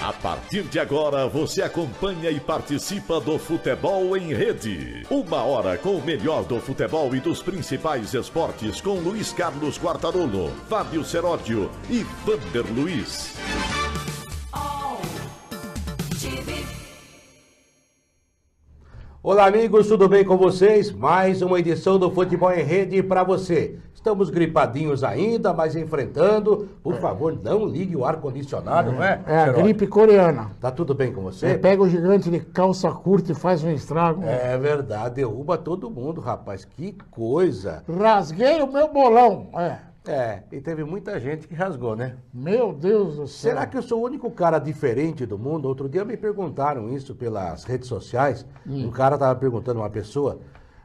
A partir de agora, você acompanha e participa do Futebol em Rede. 1 hora com o melhor do futebol e dos principais esportes com Luiz Carlos Quartarolo, Fábio Seródio e Vander Luiz. Olá amigos, tudo bem com vocês? Mais uma edição do Futebol em Rede para você. Estamos gripadinhos ainda, mas enfrentando. Por favor, não ligue o ar-condicionado, não é? É a gripe coreana. Tá tudo bem com você? Pega o gigante de calça curta e faz um estrago. É verdade, derruba todo mundo, rapaz. Que coisa. Rasguei o meu bolão. E teve muita gente que rasgou, né? Meu Deus do céu. Será que eu sou o único cara diferente do mundo? Outro dia me perguntaram isso pelas redes sociais. Um cara estava perguntando a uma pessoa: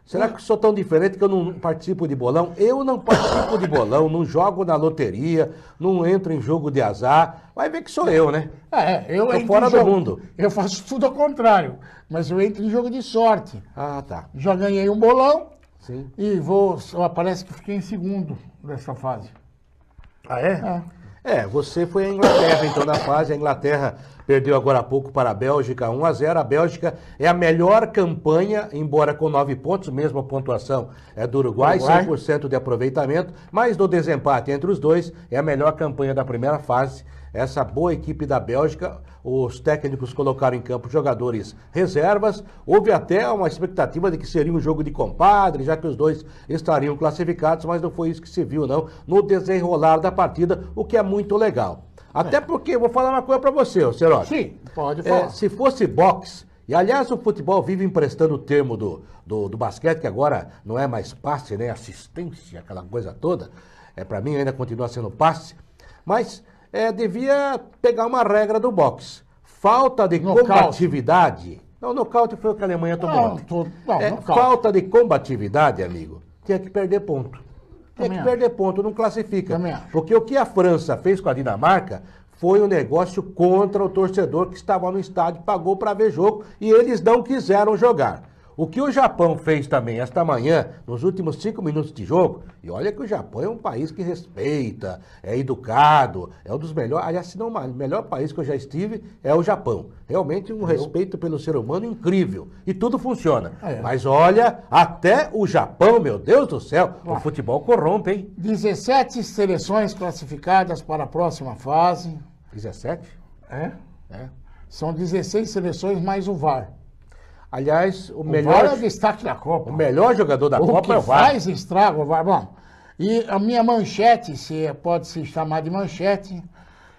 será que eu sou tão diferente que eu não participo de bolão? Eu não participo de bolão, não jogo na loteria, não entro em jogo de azar. Vai ver que sou eu, né? Eu tô entro fora em do jogo. mundo. Eu faço tudo ao contrário, mas eu entro em jogo de sorte. Ah, tá. Já ganhei um bolão. Sim. E parece que fiquei em segundo dessa fase. Ah, é? Você foi a Inglaterra, então, da fase. A Inglaterra perdeu agora há pouco para a Bélgica, 1-0. A Bélgica é a melhor campanha, embora com 9 pontos, mesma pontuação é do Uruguai, 100% de aproveitamento, mas do desempate entre os dois, é a melhor campanha da primeira fase. Essa boa equipe da Bélgica, os técnicos colocaram em campo jogadores reservas. Houve até uma expectativa de que seria um jogo de compadre, já que os dois estariam classificados, mas não foi isso que se viu, não, no desenrolar da partida, o que é muito legal. Até porque, vou falar uma coisa para você, Seródio. Sim, pode falar. Se fosse boxe, e aliás o futebol vive emprestando o termo do basquete, que agora não é mais passe, né? Assistência, aquela coisa toda. Para mim ainda continua sendo passe, mas devia pegar uma regra do boxe. Falta de combatividade. Não, nocaute foi o que a Alemanha tomou. Falta de combatividade, amigo. Tinha que perder ponto. Perder ponto, não classifica. Porque o que a França fez com a Dinamarca foi um negócio contra o torcedor que estava no estádio, pagou para ver jogo e eles não quiseram jogar. O que o Japão fez também esta manhã, nos últimos 5 minutos de jogo, e olha que o Japão é um país que respeita, é educado, é um dos melhores, aliás, se não o melhor país que eu já estive é o Japão. Realmente um respeito pelo ser humano incrível. E tudo funciona. Mas olha, até o Japão, meu Deus do céu, o futebol corrompe, hein? 17 seleções classificadas para a próxima fase. 17? São 16 seleções mais o VAR. Aliás, o VAR é o destaque da Copa. O melhor jogador da Copa é o VAR. Faz estrago o VAR. Bom, e a minha manchete, se pode se chamar de manchete,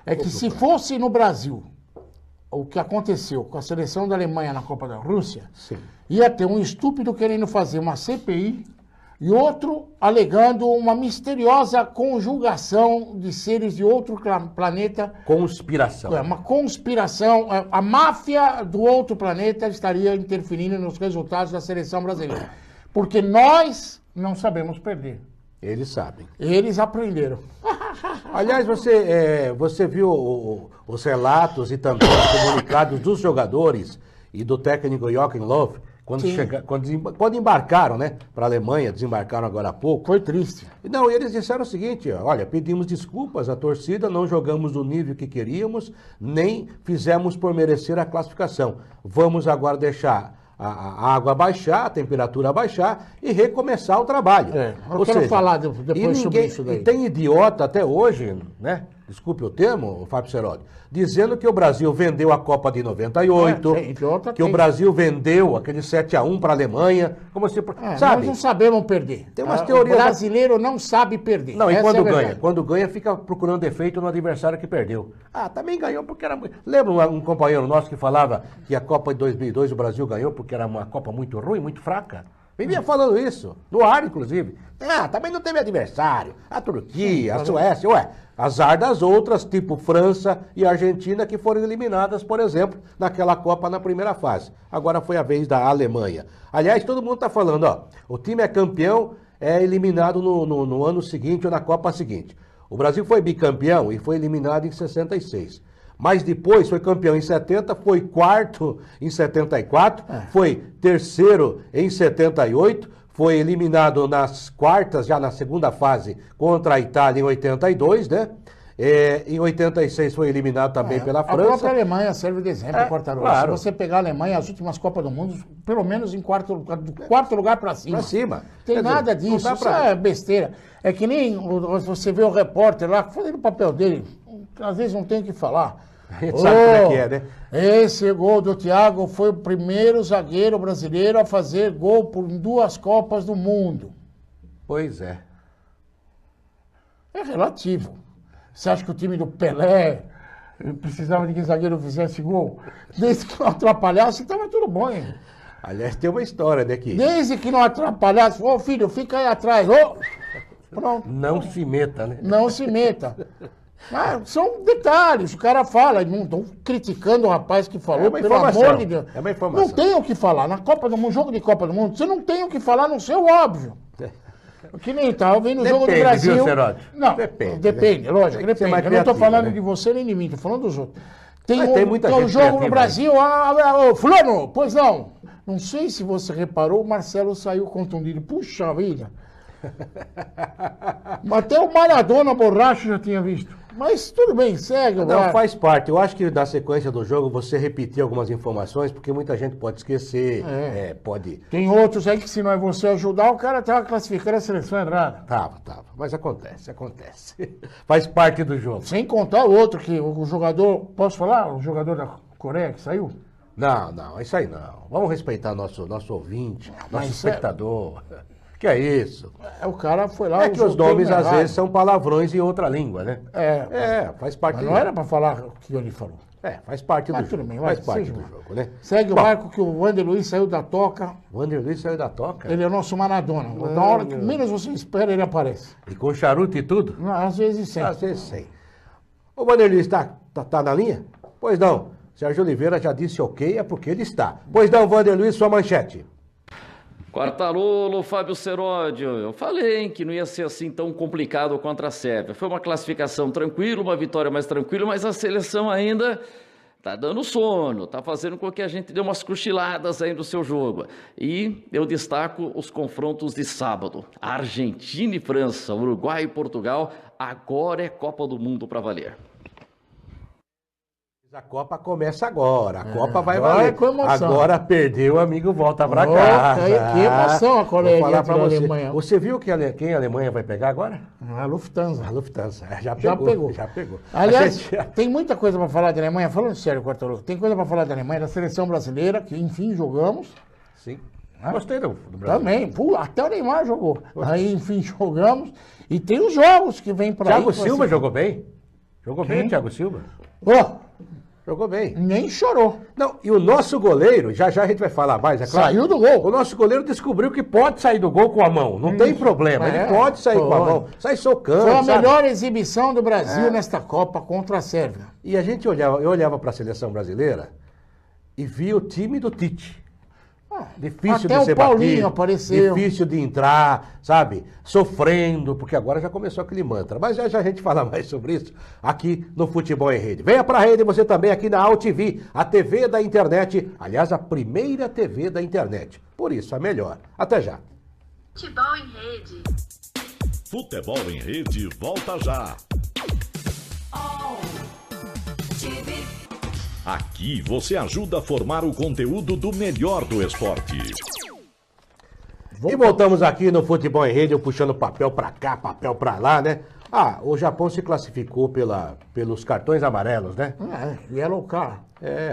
é que se fosse no Brasil o que aconteceu com a seleção da Alemanha na Copa da Rússia, ia ter um estúpido querendo fazer uma CPI e outro alegando uma misteriosa conjugação de seres de outro planeta. Conspiração. Uma conspiração. A máfia do outro planeta estaria interferindo nos resultados da seleção brasileira. Porque nós não sabemos perder. Eles sabem. Eles aprenderam. Aliás, você viu os relatos e também os comunicados dos jogadores e do técnico Joachim Löw, quando embarcaram, né, para a Alemanha, desembarcaram agora há pouco. Foi triste. Não, eles disseram o seguinte: olha, pedimos desculpas à torcida, não jogamos do nível que queríamos, nem fizemos por merecer a classificação. Vamos agora deixar a água baixar, a temperatura baixar e recomeçar o trabalho. Eu quero falar depois sobre isso daí. E tem idiota até hoje, né? Desculpe o termo, Fábio Seródio, dizendo que o Brasil vendeu a Copa de 98, que o Brasil vendeu aquele 7-1 para a Alemanha, como se... sabe? Nós não sabemos perder. Tem umas teorias... O brasileiro não sabe perder. Não, e quando ganha? Quando ganha, fica procurando defeito no adversário que perdeu. Também ganhou porque era... Lembra um companheiro nosso que falava que a Copa de 2002 o Brasil ganhou porque era uma Copa muito ruim, muito fraca? Vivia falando isso, no ar, inclusive. Também não teve adversário. A Turquia, a Suécia, azar das outras, tipo França e Argentina, que foram eliminadas, por exemplo, naquela Copa na primeira fase. Agora foi a vez da Alemanha. Aliás, todo mundo está falando, o time é campeão, é eliminado no ano seguinte ou na Copa seguinte. O Brasil foi bicampeão e foi eliminado em 66. Mas depois foi campeão em 70, foi quarto em 74, foi terceiro em 78, foi eliminado nas quartas, já na segunda fase, contra a Itália em 82, né? Em 86 foi eliminado também pela A França. própria Alemanha serve de exemplo, Quartarolo. claro. Se você pegar a Alemanha, as últimas Copas do Mundo, pelo menos em quarto lugar para cima. Pra cima. Tem Quer dizer, nada não disso, dá isso pra- é besteira. É que nem você vê o repórter lá fazendo o papel dele, às vezes não tem o que falar. A gente sabe como é que é, né? Esse gol do Thiago foi o primeiro zagueiro brasileiro a fazer gol em 2 Copas do Mundo. Pois é. É relativo. Você acha que o time do Pelé precisava de que o zagueiro fizesse gol? Desde que não atrapalhasse, estava tudo bom, hein? Aliás, tem uma história, né, que Desde que não atrapalhasse, ô filho, fica aí atrás, ô! Pronto, não se meta, né? não se meta. Mas são detalhes, o cara fala, não estou criticando o rapaz que falou, É uma pelo informação, amor de Deus. é uma informação. Não tem o que falar. Na Copa do Mundo, jogo de Copa do Mundo, você não tem o que falar, não sei o óbvio. Que nem estava vendo o jogo do Depende, Brasil. viu, Serote? Não, Depende, depende, né? lógico, Tem que ser depende. mais Eu não estou criativo, falando né? de você nem de mim, estou falando dos outros. Tem, Mas tem muita o gente jogo criativa, no Brasil, ô, fulano, pois não. Não sei se você reparou, o Marcelo saiu contundido. Puxa vida. Mas até o Maradona borracho já tinha visto. Mas tudo bem, segue. Não, vai. faz parte. Eu acho que na sequência do jogo você repetir algumas informações, porque muita gente pode esquecer, pode... Tem outros aí que se não é você ajudar, o cara estava classificando a seleção errada. Tava. Mas acontece. Faz parte do jogo. Sem contar o outro que o jogador, posso falar? O jogador da Coreia que saiu? Não, isso aí não. Vamos respeitar nosso ouvinte, nosso Mas espectador. Que é isso? O cara foi lá... É que usou os nomes termo às errado. vezes são palavrões em outra língua, né? Faz parte Mas do não era para falar o que ele falou. faz parte Mas do tudo jogo. bem, vai, Faz parte seja do lá. jogo, né? Segue o Bom, barco que o Wander Luiz saiu da toca. O Wander Luiz saiu da toca. Ele é o nosso Maradona. Na hora que menos você espera, ele aparece. E com charuto e tudo? Não, às vezes sim. Às vezes sim. O Wander Luiz tá na linha? Pois não. Sérgio Oliveira já disse ok, é porque ele está. Pois não, Wander Luiz, sua manchete. Quartarolo, Fábio Seródio, eu falei hein, que não ia ser assim tão complicado contra a Sérvia. Foi uma classificação tranquila, uma vitória mais tranquila, mas a seleção ainda tá dando sono, tá fazendo com que a gente dê umas cochiladas aí no seu jogo. E eu destaco os confrontos de sábado. Argentina e França, Uruguai e Portugal, agora é Copa do Mundo para valer. A Copa começa agora. A Copa vai vai valer. com emoção. Agora perdeu, o amigo volta pra Ô, casa. que emoção a Vou colega falar pra da você. Alemanha. Você viu quem a Alemanha vai pegar agora? A Lufthansa. A Lufthansa. Já Já pegou. pegou. Aliás, A gente- tem muita coisa para falar da Alemanha. Falando sério, Quartarolo, tem coisa para falar da Alemanha, da seleção brasileira, que enfim jogamos. Sim. Gostei do Brasil. Também. Até o Neymar jogou. Aí, enfim, jogamos. E tem os jogos que vem para aí. Thiago Silva jogou bem? Jogou bem o Thiago Silva? Ó, Jogou bem. nem chorou. Não, e o nosso goleiro, já a gente vai falar mais, é claro. Saiu do gol. O nosso goleiro descobriu que pode sair do gol com a mão. Não tem problema. É, Ele pode sair com a pode. mão. Sai socando. Foi a sabe? melhor exibição do Brasil nesta Copa contra a Sérvia. E a gente olhava, eu olhava para a seleção brasileira e via o time do Tite. Difícil Até de o ser Paulinho batido, apareceu. difícil de entrar, sabe? Sofrendo, porque agora já começou aquele mantra. Mas já a gente fala mais sobre isso aqui no Futebol em Rede. Venha pra rede você também aqui na AltV, a TV da internet. Aliás, a primeira TV da internet. Por isso, a melhor. Até já. Futebol em Rede. Futebol em Rede volta já. Aqui você ajuda a formar o conteúdo do melhor do esporte. E voltamos aqui no Futebol em Rede, eu puxando papel pra cá, papel pra lá, né? O Japão se classificou pelos cartões amarelos, né? Yellow Car.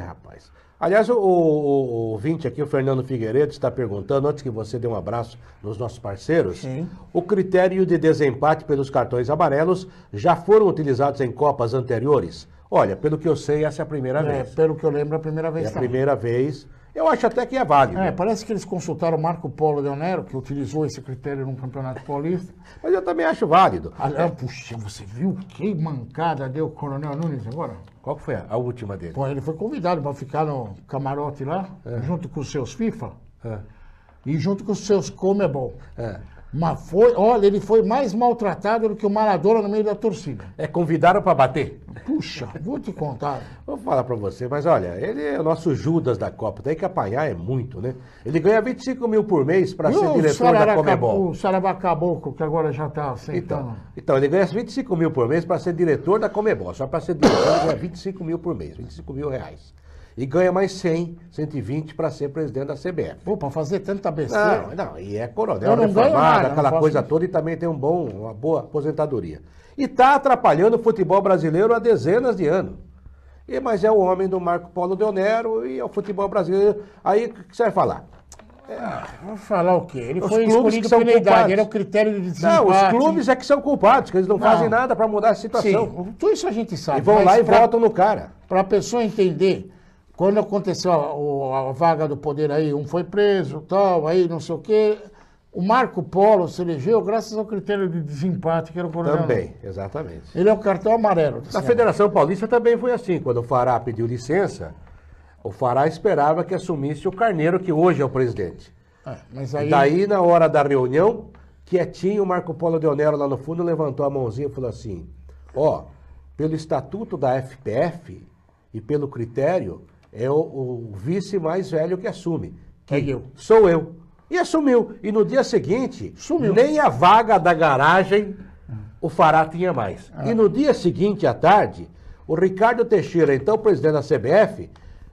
Rapaz. Aliás, o ouvinte aqui, o Fernando Figueiredo, está perguntando, antes que você dê um abraço nos nossos parceiros, Sim. o critério de desempate pelos cartões amarelos já foram utilizados em Copas anteriores? Olha, pelo que eu sei, essa é a primeira vez. Pelo que eu lembro, a primeira vez É a também. primeira vez. Eu acho até que é válido. Parece que eles consultaram o Marco Polo Del Nero, que utilizou esse critério no Campeonato Paulista. Mas eu também acho válido. Aliás, puxa, você viu que mancada deu o Coronel Nunes agora? Qual que foi a última dele? Pô, ele foi convidado para ficar no camarote lá, junto com os seus FIFA É. e junto com os seus Comebol. Mas foi, olha, ele foi mais maltratado do que o Maradona no meio da torcida. Convidaram para bater? Puxa, vou te contar. Vou falar para você, mas olha, ele é o nosso Judas da Copa, tem que apanhar é muito, né? Ele ganha 25 mil por mês para ser diretor da Comebol. O Sarabá Caboclo, que agora já está sentando. Então, ele ganha 25 mil por mês para ser diretor da Comebol. Só para ser diretor ele ganha 25 mil por mês, 25 mil reais. E ganha mais 100, 120 para ser presidente da CBF. Pô, para fazer tanta besteira. Não, e é coronel, Eu não ganho reformado, nada, aquela não coisa faço- toda, e também tem uma boa aposentadoria. E está atrapalhando o futebol brasileiro há dezenas de anos. Mas é o homem do Marco Polo Deonero e é o futebol brasileiro. Aí, o que você vai falar? Vou falar o quê? Ele Os foi clubes escolhido que são pela idade, culpados. ele é o critério de Não, desempate. os clubes é que são culpados, que eles não fazem nada para mudar a situação. Sim, tudo isso a gente sabe. E vão mas lá e pra- votam no cara. Para a pessoa entender, quando aconteceu a vaga do poder aí, um foi preso, tal, aí não sei o quê, o Marco Polo se elegeu graças ao critério de desempate, que era o coronel. Também, exatamente. Ele é o cartão amarelo. Na Federação Paulista também foi assim. Quando o Fará pediu licença, o Fará esperava que assumisse o Carneiro, que hoje é o presidente. Mas E aí, daí, na hora da reunião, quietinho, o Marco Polo Deonero lá no fundo levantou a mãozinha e falou assim: ó, pelo estatuto da FPF e pelo critério, é o vice mais velho que assume. Que É eu. Sou eu. E assumiu. E no dia seguinte, Sumiu. nem a vaga da garagem o Fará tinha mais. E no dia seguinte, à tarde, o Ricardo Teixeira, então presidente da CBF,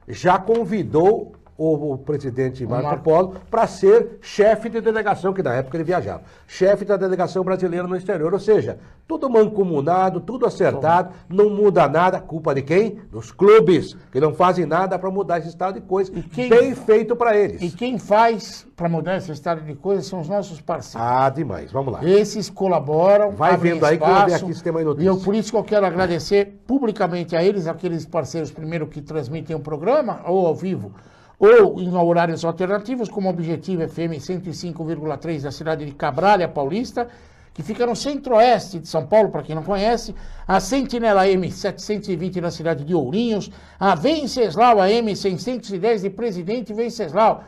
já convidou o presidente Marco Polo para ser chefe de delegação, que na época ele viajava, chefe da delegação brasileira no exterior, ou seja, tudo mancomunado, tudo acertado, não muda nada, culpa de quem? Dos clubes, que não fazem nada para mudar esse estado de coisa, bem feito para eles. e quem faz para mudar esse estado de coisas são os nossos parceiros. Ah, demais, vamos lá. Esses colaboram. Vai abrem vendo aí que eu vou ver espaço, aqui se tem mais E notícia. por isso que eu quero agradecer publicamente a eles, aqueles parceiros primeiro que transmitem o programa, ou ao vivo, ou em horários alternativos, como Objetivo FM 105,3 da cidade de Cabralha Paulista, que fica no centro-oeste de São Paulo, para quem não conhece, a Sentinela M 720 na cidade de Ourinhos, a Venceslau AM 610 de Presidente Venceslau.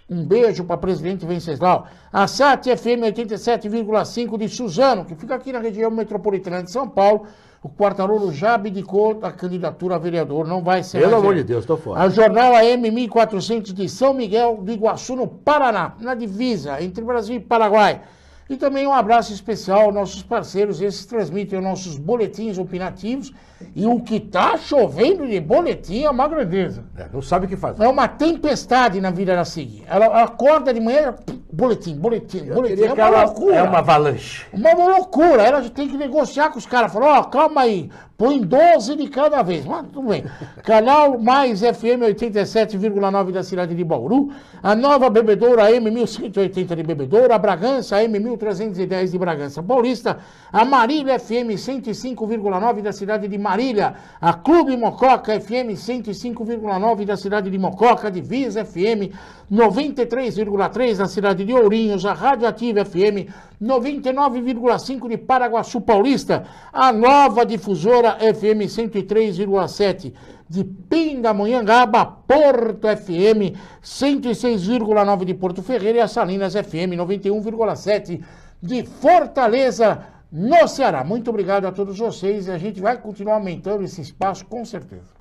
Um beijo para presidente Venceslau. A SAT FM 87,5 de Suzano, que fica aqui na região metropolitana de São Paulo. O Quartarolo já abdicou da candidatura a vereador, não vai ser Pelo mais amor de eleito. Deus, tô fora. A Jornal AM 1400 de São Miguel do Iguaçu, no Paraná, na divisa entre Brasil e Paraguai. E também um abraço especial aos nossos parceiros, esses transmitem os nossos boletins opinativos. E o que tá chovendo de boletim é uma grandeza. Não sabe o que fazer. É uma tempestade na vida da SIG. Ela acorda de manhã, boletim. Queria É que uma ela- loucura. É uma avalanche. Uma loucura. Ela já tem que negociar com os caras. Falar, ó, calma aí, põe 12 de cada vez. Mas tudo bem. Canal Mais FM 87,9 da cidade de Bauru. A nova bebedoura M 1180 de Bebedouro. A Bragança M 1310 de Bragança Paulista. A Marília FM 105,9 da cidade de Marília. A Clube Mococa FM 105,9 da cidade de Mococa. Divisa FM 93,3 da cidade de Ourinhos. A Rádio Ativa FM 99,5 de Paraguaçu Paulista. A nova difusora FM 103,7 de Pindamonhangaba, Porto FM 106,9 de Porto Ferreira e a Salinas FM 91,7 de Fortaleza, no Ceará. Muito obrigado a todos vocês e a gente vai continuar aumentando esse espaço com certeza.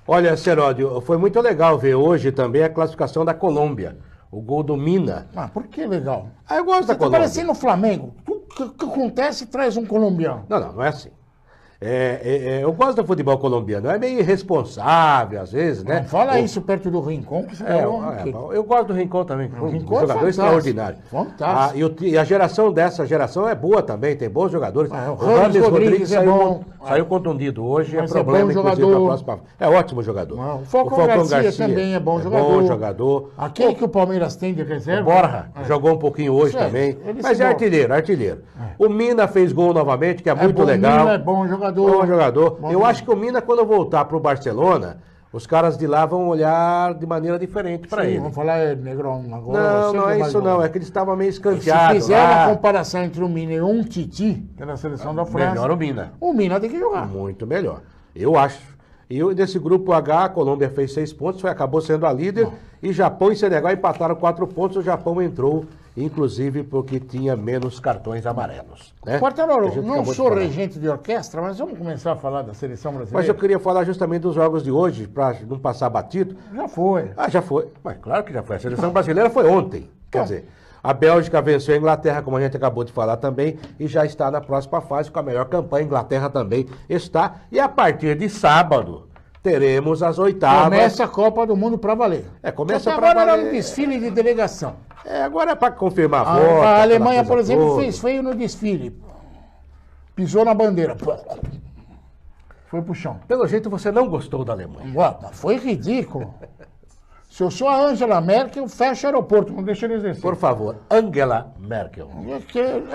Olha, Seródio, foi muito legal ver hoje também a classificação da Colômbia. O gol do Mina. Ah, por que legal? Ah, eu gosto Você da tá Colômbia. parecendo o Flamengo. O que acontece traz um colombiano. Não é assim. Eu gosto do futebol colombiano. É meio irresponsável, às vezes, né? Não fala O- isso perto do Rincon. Que você eu gosto do Rincon também. O Um Rincon é jogador fantástico. extraordinário. Fantástico. E a geração dessa geração é boa também, tem bons jogadores. O Rames Rodrigues é bom. saiu contundido hoje, Mas é problema, é bom inclusive, jogador. pra próxima. É ótimo jogador. O Falcão Garcia também é bom jogador. Bom jogador. Aquele que o Palmeiras tem de reserva. O Borja jogou um pouquinho hoje Isso é, também. ele Mas se é bom. artilheiro. O Mina fez gol novamente, que é muito bom, legal. Mina é bom jogador. Bom jogador. Bom Eu jogador. acho que o Mina, quando voltar pro Barcelona, os caras de lá vão olhar de maneira diferente para Sim, ele. vamos falar Negrão agora. Não, você não que é vai isso jogar. não. É que ele estava meio Se escanteado fizer uma lá. comparação entre o Mina e um Titi, que é da seleção da França, Melhor o Mina. o Mina tem que jogar. Muito melhor. Eu acho. E desse grupo H, a Colômbia fez 6 pontos, acabou sendo a líder. E Japão e Senegal empataram 4 pontos. O Japão entrou, inclusive, porque tinha menos cartões amarelos. Né? Quartarolo, não sou regente de orquestra, mas vamos começar a falar da seleção brasileira. Mas eu queria falar justamente dos jogos de hoje, para não passar batido. Já foi. Ah, já foi. Mas claro que já foi. A seleção brasileira foi ontem. Quer dizer, a Bélgica venceu a Inglaterra, como a gente acabou de falar também, e já está na próxima fase com a melhor campanha. A Inglaterra também está. E a partir de sábado, teremos as oitavas. Começa a Copa do Mundo para valer. Começa Até para agora valer. era um desfile de delegação. Agora é para confirmar a A, volta. a Alemanha, aquela por coisa exemplo, toda. fez feio no desfile. Pisou na bandeira. Foi pro chão. Pelo jeito, você não gostou da Alemanha. Foi ridículo. Se eu sou a Angela Merkel, fecha o aeroporto, não deixa eles descer. Por favor, Angela Merkel.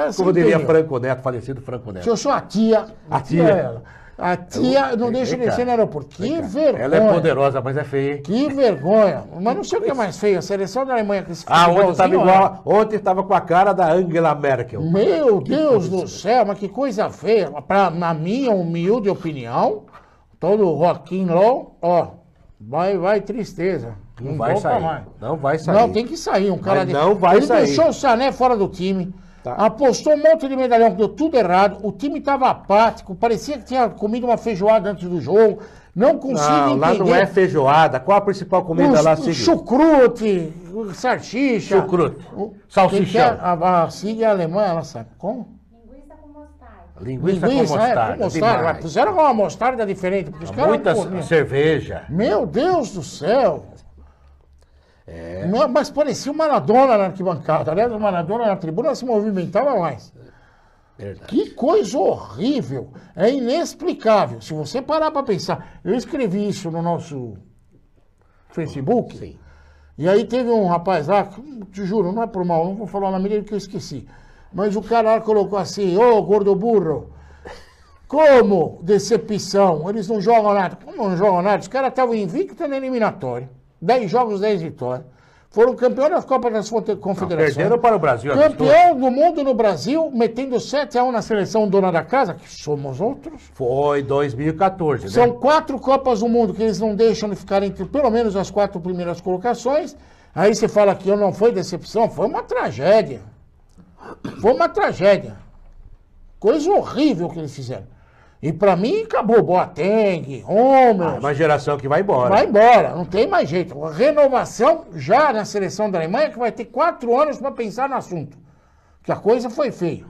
Assim Como diria tem. Franco Neto, falecido Franco Neto. Se eu sou a tia, A tia. é ela. A tia não Vem deixa cá. descer no aeroporto. Que vergonha. Ela é poderosa, mas é feia, hein? Que vergonha. Mas não sei o que é mais feio. A seleção da Alemanha com esse Ontem estava futebolzinho, igual. Ontem estava com a cara da Angela Merkel. Meu Deus do céu, mas que coisa feia. Na minha humilde opinião, todo Joaquim Low, vai tristeza. Não vai volta sair. mais. Não vai sair. Não, tem que sair um cara Mas não vai Ele sair. deixou o Sané fora do time. Tá. Apostou um monte de medalhão, que deu tudo errado. O time estava apático, parecia que tinha comido uma feijoada antes do jogo. Não consigo Não, lá entender. não é feijoada. Qual a principal comida lá, o Sig? chucrute, salsicha. Chucrute. O- Salsichão. quem que é? A Sig é alemã, ela sabe. Como? Linguiça com mostarda. com mostarda. demais. Mas puseram uma mostarda diferente. Porque os caras Muita comiam. cerveja. Meu Deus do céu! Não, mas parecia o Maradona na arquibancada. Aliás, o Maradona na tribuna se movimentava mais. Verdade. Que coisa horrível! É inexplicável. Se você parar para pensar, eu escrevi isso no nosso Facebook. Sim. E aí teve um rapaz lá, te juro, não é por mal, não vou falar o nome dele que eu esqueci. Mas o cara lá colocou assim, ô gordo burro, como decepção, eles não jogam nada. Como não jogam nada? Os caras estavam invictos na eliminatória, 10 jogos, 10 vitórias. Foram campeões das Copas das Confederações. Perderam para o Brasil. Campeão do mundo no Brasil, metendo 7-1 na seleção dona da casa, que somos outros. Foi 2014, né? São 4 Copas do Mundo que eles não deixam de ficar entre pelo menos as 4 primeiras colocações. Aí você fala que não foi decepção, foi uma tragédia. Foi uma tragédia. Coisa horrível que eles fizeram. E pra mim acabou. Boateng, Homer. Uma geração que vai embora. Vai embora, não tem mais jeito. A renovação já na seleção da Alemanha, que vai ter 4 anos para pensar no assunto. Que a coisa foi feia.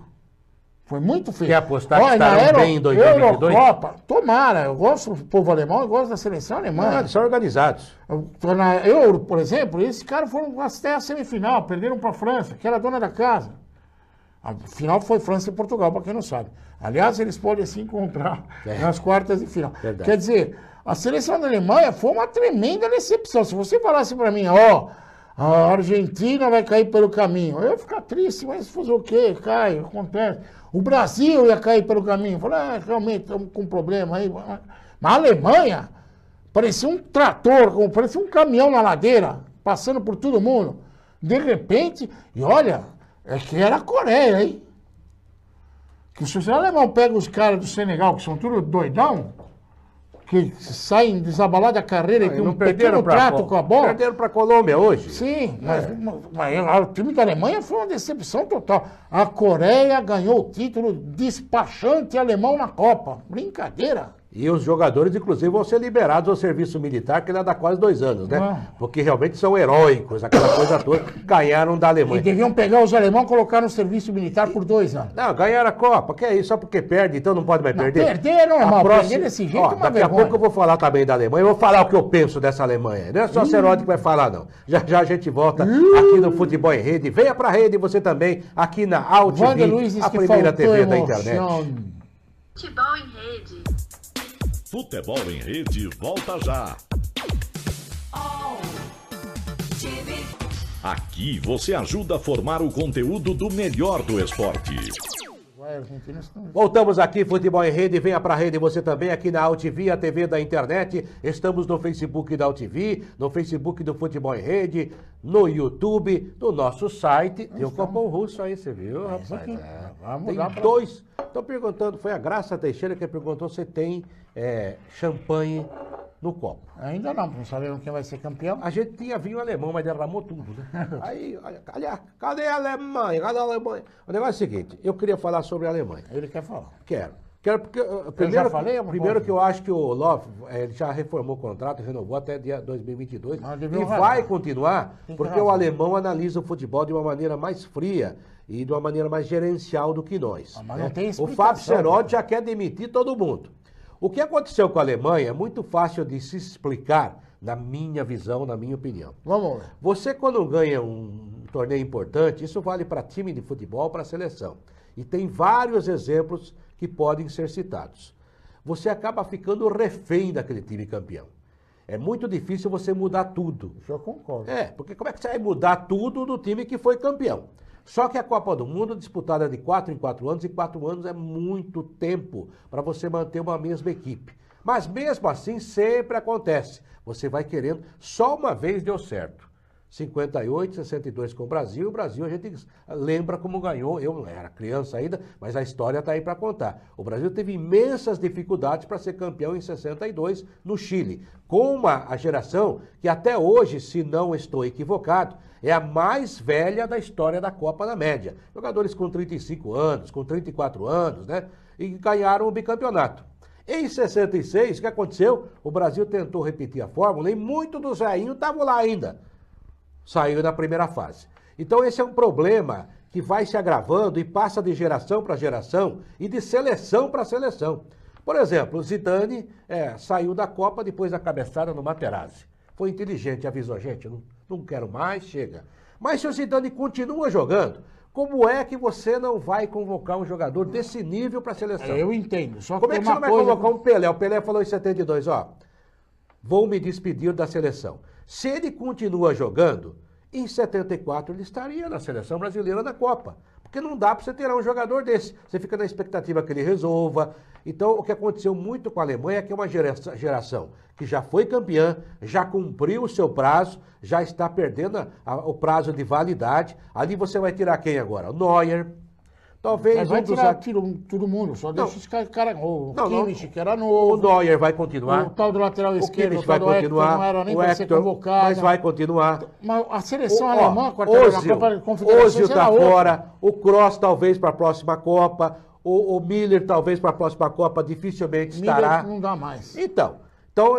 Foi muito feia. Quer apostar que estarão bem em 2022? Eurocopa, tomara. Eu gosto do povo alemão, eu gosto da seleção alemã. Eles são organizados. Na Euro, por exemplo, esses caras foram até a semifinal, perderam para a França, que era a dona da casa. A final foi França e Portugal, para quem não sabe. Aliás, eles podem se encontrar nas quartas de final. Verdade. Quer dizer, a seleção da Alemanha foi uma tremenda decepção. Se você falasse para mim, a Argentina vai cair pelo caminho, eu ia ficar triste, mas fazer o quê? Cai, acontece. O Brasil ia cair pelo caminho. Eu falei, realmente, estamos com um problema aí. Mas a Alemanha parecia um trator, parecia um caminhão na ladeira, passando por todo mundo. De repente, e olha, é que era a Coreia, hein? Que se o alemão pega os caras do Senegal, que são tudo doidão, que saem desabalados da carreira e tem um pequeno prato com a bola. Perderam para a Colômbia hoje. Sim, mas o time da Alemanha foi uma decepção total. A Coreia ganhou o título despachante alemão na Copa. Brincadeira. E os jogadores, inclusive, vão ser liberados ao serviço militar, que ainda dá quase 2 anos, né? Não. Porque realmente são heróicos, aquela coisa toda. Ganharam da E Alemanha. deviam pegar os alemães e colocar no serviço militar por 2 anos. Não, ganharam a Copa. Que é isso? Só porque perde, então não pode mais perder? Perder é normal, A próxima- perder desse jeito é uma Daqui a vergonha. pouco eu vou falar também da Alemanha. Eu vou falar o que eu penso dessa Alemanha. Não é só Seródio que vai falar, não. Já já a gente volta aqui no Futebol em Rede. Venha pra rede você também, aqui na Wander Luiz AltV, disse a que primeira faltou TV da emoção. internet. Futebol em rede. Futebol em Rede volta já. Aqui você ajuda a formar o conteúdo do melhor do esporte. Voltamos aqui, Futebol em Rede, venha pra rede você também, aqui na AltV, a TV da internet. Estamos no Facebook da AltV, no Facebook do Futebol em Rede, no YouTube, no nosso site. Tem o Copom Russo aí, você viu, rapaz? Vamos Tem lá pra- 2. Estou perguntando, foi a Graça Teixeira que perguntou se tem champanhe no copo. Ainda não sabemos quem vai ser campeão. A gente tinha vinho alemão, mas derramou tudo, né? Aí, cadê a Alemanha? Cadê a Alemanha? O negócio é o seguinte, eu queria falar sobre a Alemanha. Ele quer falar. Quero porque, primeiro que eu acho que o Löw, ele já reformou o contrato, renovou até dia 2022 e vai continuar, porque o alemão analisa o futebol de uma maneira mais fria e de uma maneira mais gerencial do que nós. Mas né? não tem O explicação, Fábio Cerotti já quer demitir todo mundo. O que aconteceu com a Alemanha é muito fácil de se explicar, na minha visão, na minha opinião. Vamos ver. Você, quando ganha um torneio importante, isso vale para time de futebol, para seleção. E tem vários exemplos que podem ser citados. Você acaba ficando refém daquele time campeão. É muito difícil você mudar tudo. Isso eu concordo. Porque como é que você vai mudar tudo do time que foi campeão? Só que a Copa do Mundo é disputada de 4 em 4 anos, e 4 anos é muito tempo para você manter uma mesma equipe. Mas mesmo assim, sempre acontece. Você vai querendo, só uma vez deu certo. 58, 62 com o Brasil a gente lembra como ganhou, eu não era criança ainda, mas a história está aí para contar. O Brasil teve imensas dificuldades para ser campeão em 62 no Chile, com a geração que até hoje, se não estou equivocado, é a mais velha da história da Copa da Média. Jogadores com 35 anos, com 34 anos, né? E ganharam o bicampeonato. Em 66, o que aconteceu? O Brasil tentou repetir a fórmula e muitos dos velhinhos estavam lá ainda. Saiu na primeira fase. Então esse é um problema que vai se agravando e passa de geração para geração e de seleção para seleção. Por exemplo, o Zidane saiu da Copa depois da cabeçada no Materazzi. Foi inteligente, avisou a gente, não quero mais, chega. Mas se o Zidane continua jogando, como é que você não vai convocar um jogador desse nível para a seleção? Eu entendo. Só que como é que você não vai convocar um Pelé? O Pelé falou em 72, vou me despedir da seleção. Se ele continua jogando, em 74 ele estaria na seleção brasileira da Copa. Porque não dá para você tirar um jogador desse. Você fica na expectativa que ele resolva. Então, o que aconteceu muito com a Alemanha é que é uma geração que já foi campeã, já cumpriu o seu prazo, já está perdendo o prazo de validade. Ali você vai tirar quem agora? O Neuer. Talvez vai tirar todo mundo, só deixa esse cara. O Kimmich, que era novo. O Neuer vai continuar. O tal do lateral esquerdo, o vai continuar. não era nem para ser convocado. Mas vai continuar. Mas a seleção alemã, na Copa de Confederações, Ozil está fora. O Kroos talvez para a próxima Copa. O Miller talvez para a próxima Copa dificilmente estará. Não dá mais. Então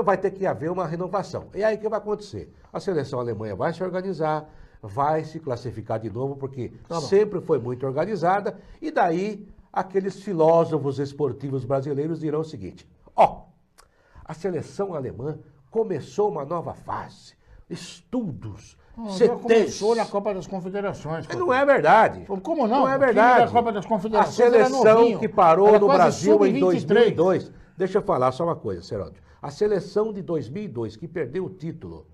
vai ter que haver uma renovação. E aí o que vai acontecer? A seleção alemã vai se organizar, vai se classificar de novo, porque sempre foi muito organizada, e daí aqueles filósofos esportivos brasileiros dirão o seguinte, a seleção alemã começou uma nova fase, estudos, já começou na Copa das Confederações. Não é verdade. Como não? Não é verdade. Da Copa das A Confederações seleção que parou no Brasil em 2023. 2002, deixa eu falar só uma coisa, Ceródio, a seleção de 2002 que perdeu o título,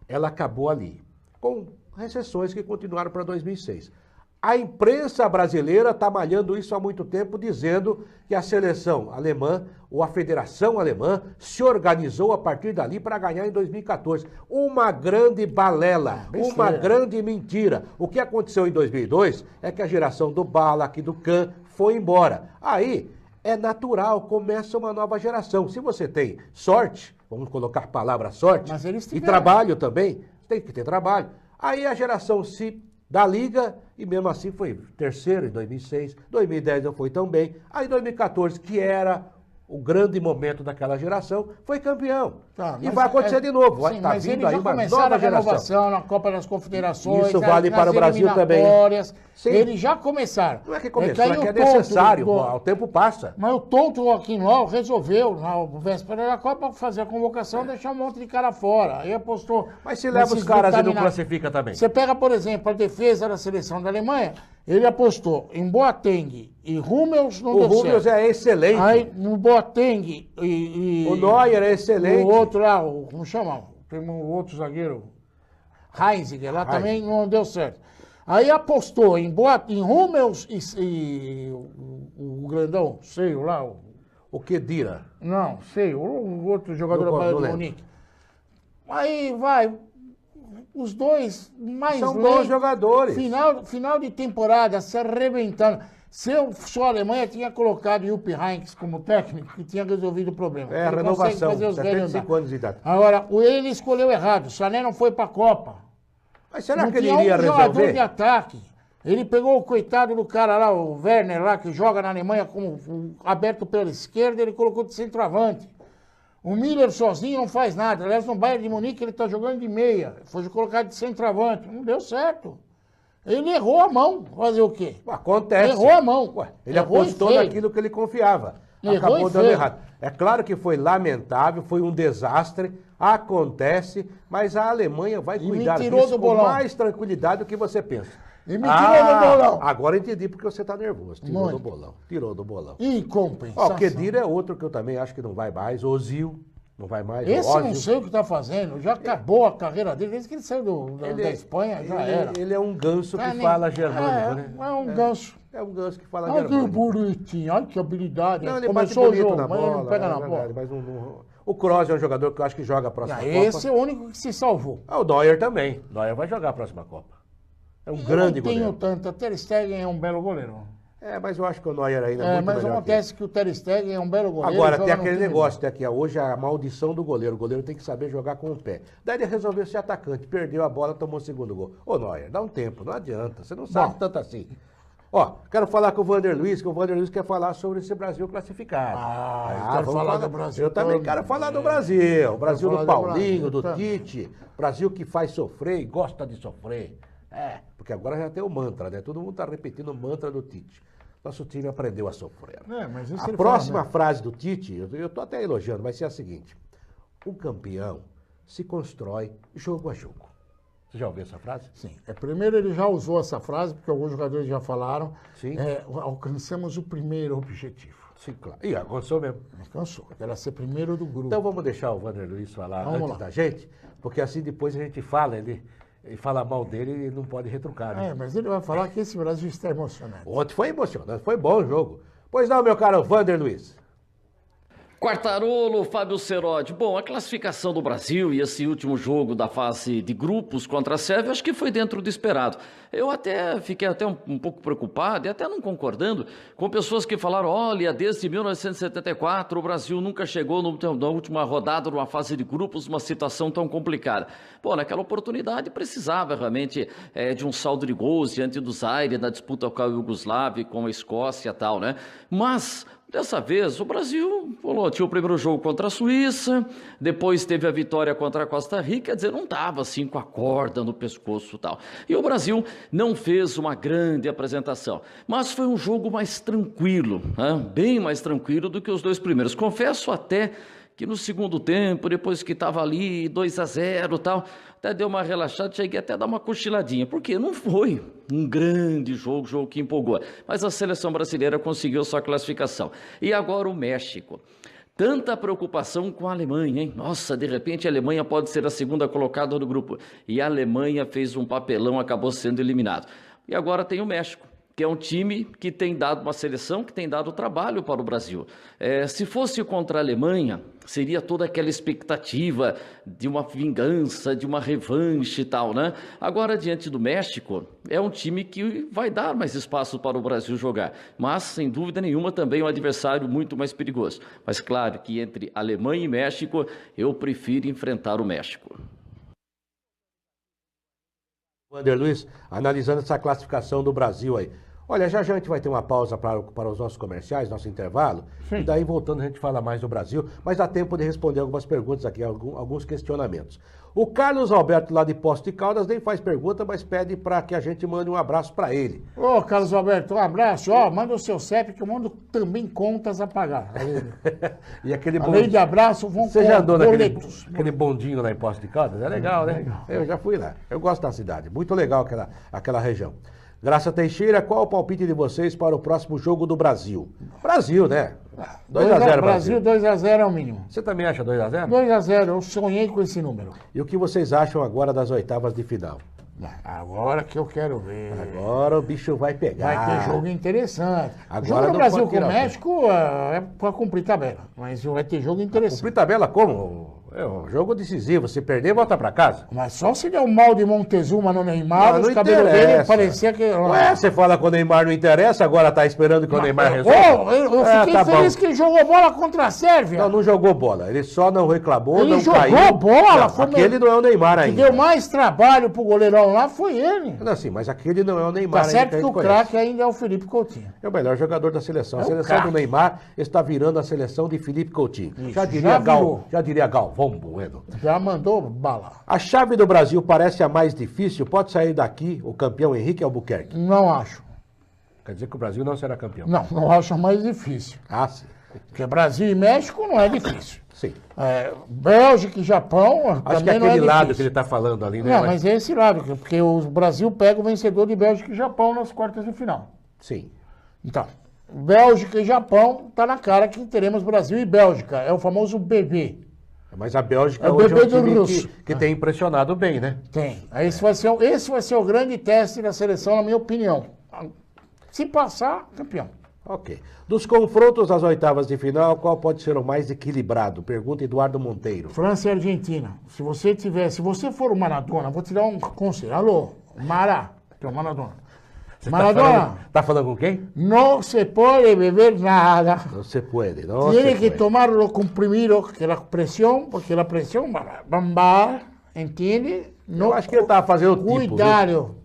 ela acabou ali, com recessões que continuaram para 2006. A imprensa brasileira está malhando isso há muito tempo, dizendo que a seleção alemã, ou a federação alemã, se organizou a partir dali para ganhar em 2014. Uma grande balela, uma grande mentira. O que aconteceu em 2002 é que a geração do Ballack, do Kahn, foi embora. Aí, é natural, começa uma nova geração. Se você tem sorte, vamos colocar a palavra sorte, e trabalho também, tem que ter trabalho. Aí a geração se da Liga, e mesmo assim foi terceiro em 2006, 2010 não foi tão bem, aí 2014, que era o grande momento daquela geração, foi campeão. E vai acontecer de novo, vai estar vindo aí uma nova geração. Na Copa das Confederações, isso vale para o Brasil também. Eles já começaram. Não é que começou, é necessário, o tempo passa. Mas o tonto aqui no resolveu, na véspera da Copa, fazer a convocação, deixar um monte de cara fora. Aí apostou. Mas se leva os caras e não classifica também. Você pega, por exemplo, a defesa da seleção da Alemanha, ele apostou em Boateng e Hummels, não deu certo. O Hummels é excelente. Aí no Boateng o Neuer é excelente. O outro lá, como chama? Tem um outro zagueiro, Heinziger, lá também não deu certo. Aí apostou em Hummels e o grandão, sei lá. O Khedira. Não, sei, o outro jogador da Bayern de Munique. Aí vai, os dois mais são bons jogadores. Final de temporada, se arrebentando. Se eu sou a Alemanha, tinha colocado Jupp Heynckes como técnico, que tinha resolvido o problema. É, a Ele renovação, consegue fazer os velhos 75 andar. anos de idade. Agora, ele escolheu errado. O Sané não foi pra Copa. Mas será Não que ele tinha iria jogador de resolver? ataque. Ele pegou o coitado do cara lá, o Werner lá, que joga na Alemanha como aberto pela esquerda, ele colocou de centroavante. O Miller sozinho não faz nada. Aliás, no Bayern de Munique ele tá jogando de meia. Foi colocado de centroavante. Não deu certo. Ele errou a mão. Fazer o quê? Acontece. Errou a mão. Ué, ele Errou apostou e feio. naquilo que ele confiava. Errou Acabou e dando feio. errado. É claro que foi lamentável, foi um desastre, acontece, mas a Alemanha vai me cuidar tirou disso do com bolão. mais tranquilidade do que você pensa. E me tirou do bolão. Agora eu entendi porque você está nervoso. Tirou Muito. do bolão. Tirou do bolão. Em Ó, compensação. o Kedira é outro que eu também acho que não vai mais. Ozil não vai mais. Esse o eu não sei o que tá fazendo. Já acabou a carreira dele. Desde que ele saiu da Espanha, já era. Ele é um ganso que Tá nem- fala germânico, né? É um ganso. É um ganso que fala Olha que germânico. bonitinho, olha que habilidade. Não, ele Começou bate o bonito jogo, na mas bola, ele não pega é na verdade, bola. mas o Kroos é um jogador que eu acho que joga a próxima Copa. Esse é o único que se salvou. Ah, o Neuer também. O Neuer vai jogar a próxima Copa. É um Eu grande não tenho goleiro. tanto. O Ter Stegen é um belo goleiro. É, mas eu acho que o Neuer ainda é É, muito mas melhor acontece que o Ter Stegen é um belo que ele. goleiro. Agora, joga tem no aquele time negócio, tem aqui, ó, hoje a maldição do goleiro. O goleiro tem que saber jogar com o pé. Daí ele resolveu ser atacante, perdeu a bola, tomou o segundo gol. Ô, Neuer, dá um tempo, não adianta. Você não sabe Bom. tanto assim. Ó, quero falar com o Vander Luiz, que o Vander Luiz quer falar sobre esse Brasil classificado. eu quero vamos falar do Brasil Eu também também. quero falar do Brasil. O Brasil falar do do Paulinho, do Brasil Tite. Brasil que faz sofrer e gosta de sofrer. É, porque agora já tem o mantra, né? Todo mundo tá repetindo o mantra do Tite. Nosso time aprendeu a sofrer. É, mas isso A ele próxima fala, né? frase do Tite, eu tô até elogiando, vai ser a seguinte. Um campeão se constrói jogo a jogo. Você já ouviu essa frase? Sim. Primeiro ele já usou essa frase, porque alguns jogadores já falaram. Sim. Alcançamos o primeiro objetivo. Sim, claro. E alcançou mesmo. Alcançou. Era ser primeiro do grupo. Então vamos deixar o Vander Luiz falar Vamos antes lá. da gente, porque assim depois a gente fala, ele fala mal dele e não pode retrucar, né? Mas ele vai falar que esse Brasil está emocionante. Ontem foi emocionante, foi bom o jogo. Pois não, meu caro Vander Luiz. Quartarolo, Fábio Seródio. Bom, a classificação do Brasil e esse último jogo da fase de grupos contra a Sérvia, acho que foi dentro do esperado. Eu até fiquei até um pouco preocupado e até não concordando com pessoas que falaram, olha, desde 1974 o Brasil nunca chegou na última rodada numa fase de grupos, uma situação tão complicada. Pô, naquela oportunidade precisava realmente de um saldo de gols diante do Zaire, na disputa com a Iugoslávia, com a Escócia e tal, né? Mas dessa vez, o Brasil tinha o primeiro jogo contra a Suíça, depois teve a vitória contra a Costa Rica, quer dizer, não estava assim com a corda no pescoço e tal. E o Brasil não fez uma grande apresentação, mas foi um jogo mais tranquilo, né? Bem mais tranquilo do que os dois primeiros. Confesso até que no segundo tempo, depois que estava ali 2-0 e tal, até deu uma relaxada, cheguei até a dar uma cochiladinha, porque não foi um grande jogo que empolgou, mas a seleção brasileira conseguiu sua classificação. E agora o México. Tanta preocupação com a Alemanha, hein? Nossa, de repente a Alemanha pode ser a segunda colocada do grupo. E a Alemanha fez um papelão, acabou sendo eliminado. E agora tem o México, que é um time que tem dado uma seleção, que tem dado trabalho para o Brasil. Se fosse contra a Alemanha, seria toda aquela expectativa de uma vingança, de uma revanche e tal, né? Agora, diante do México, é um time que vai dar mais espaço para o Brasil jogar, mas, sem dúvida nenhuma, também é um adversário muito mais perigoso. Mas, claro, que entre Alemanha e México, eu prefiro enfrentar o México. Vander Luiz, analisando essa classificação do Brasil aí. Olha, já a gente vai ter uma pausa para os nossos comerciais, nosso intervalo. Sim. E daí, voltando, a gente fala mais do Brasil. Mas dá tempo de responder algumas perguntas aqui, alguns questionamentos. O Carlos Alberto, lá de Poços de Caldas, nem faz pergunta, mas pede para que a gente mande um abraço para ele. Ô, Carlos Alberto, um abraço. Manda o seu CEP que eu mando também contas a pagar. E aquele Além de abraço, vão Você já andou naquele boletos. aquele bondinho lá em Poços de Caldas? É legal, né? Eu já fui lá. Eu gosto da cidade. Muito legal aquela região. Graça Teixeira, qual o palpite de vocês para o próximo jogo do Brasil? Brasil, né? 2-0 Brasil, 2-0 é o mínimo. Você também acha 2-0? 2-0, eu sonhei com esse número. E o que vocês acham agora das oitavas de final? Agora que eu quero ver. Agora o bicho vai pegar. Vai ter jogo interessante. Agora O jogo não do Brasil pode com o tirar o México é para cumprir tabela. Mas vai ter jogo interessante. Cumprir tabela como? É um jogo decisivo. Se perder, volta pra casa. Mas só se der um mal de Montezuma no Neymar, Não os cabelos dele interessa. parecia que... Ué, você fala que o Neymar não interessa, agora tá esperando que o Neymar resolva? Eu fiquei tá feliz bom. que ele jogou bola contra a Sérvia. Não jogou bola. Ele só não reclamou, Ele não jogou caiu. bola, Não, foi aquele não é o Neymar que ainda. deu mais trabalho pro goleirão lá foi ele. Não, sim, mas aquele não é o Neymar Tá ainda certo que a que gente o conhece. craque ainda é o Felipe Coutinho. É o melhor jogador da seleção. A É o seleção do craque. Neymar está virando a seleção de Felipe Coutinho. Isso, Já já virou. diria Galvão Bueno. Já mandou bala. A chave do Brasil parece a mais difícil. Pode sair daqui o campeão Henrique Albuquerque. Não acho. Quer dizer que o Brasil não será campeão. Não acho mais difícil. Ah, sim. Porque Brasil e México não é difícil. Sim. Bélgica e Japão Acho que é também não é aquele lado que difícil. ele está falando ali, né? Não, mas é esse lado, porque o Brasil pega o vencedor de Bélgica e Japão nas quartas de final. Sim. Então, Bélgica e Japão, tá na cara que teremos Brasil e Bélgica. É o famoso bebê. Mas a Bélgica É o hoje é um bebê do time russo. que tem impressionado bem, né? Tem. Esse vai ser o grande teste da seleção, na minha opinião. Se passar, campeão. Ok. Dos confrontos das oitavas de final, qual pode ser o mais equilibrado? Pergunta Eduardo Monteiro. França e Argentina. Se você for o Maradona, vou te dar um conselho. Alô, Mara, que é o Maradona. Você Maradona, tá falando com quem? não se pode beber nada. Não se pode, não Tiene se que pode. tomar lo comprimido, que la presión, porque la presión va a bombar, ¿entiende? Eu acho que ele tava fazendo tipo. viu? Cuidado.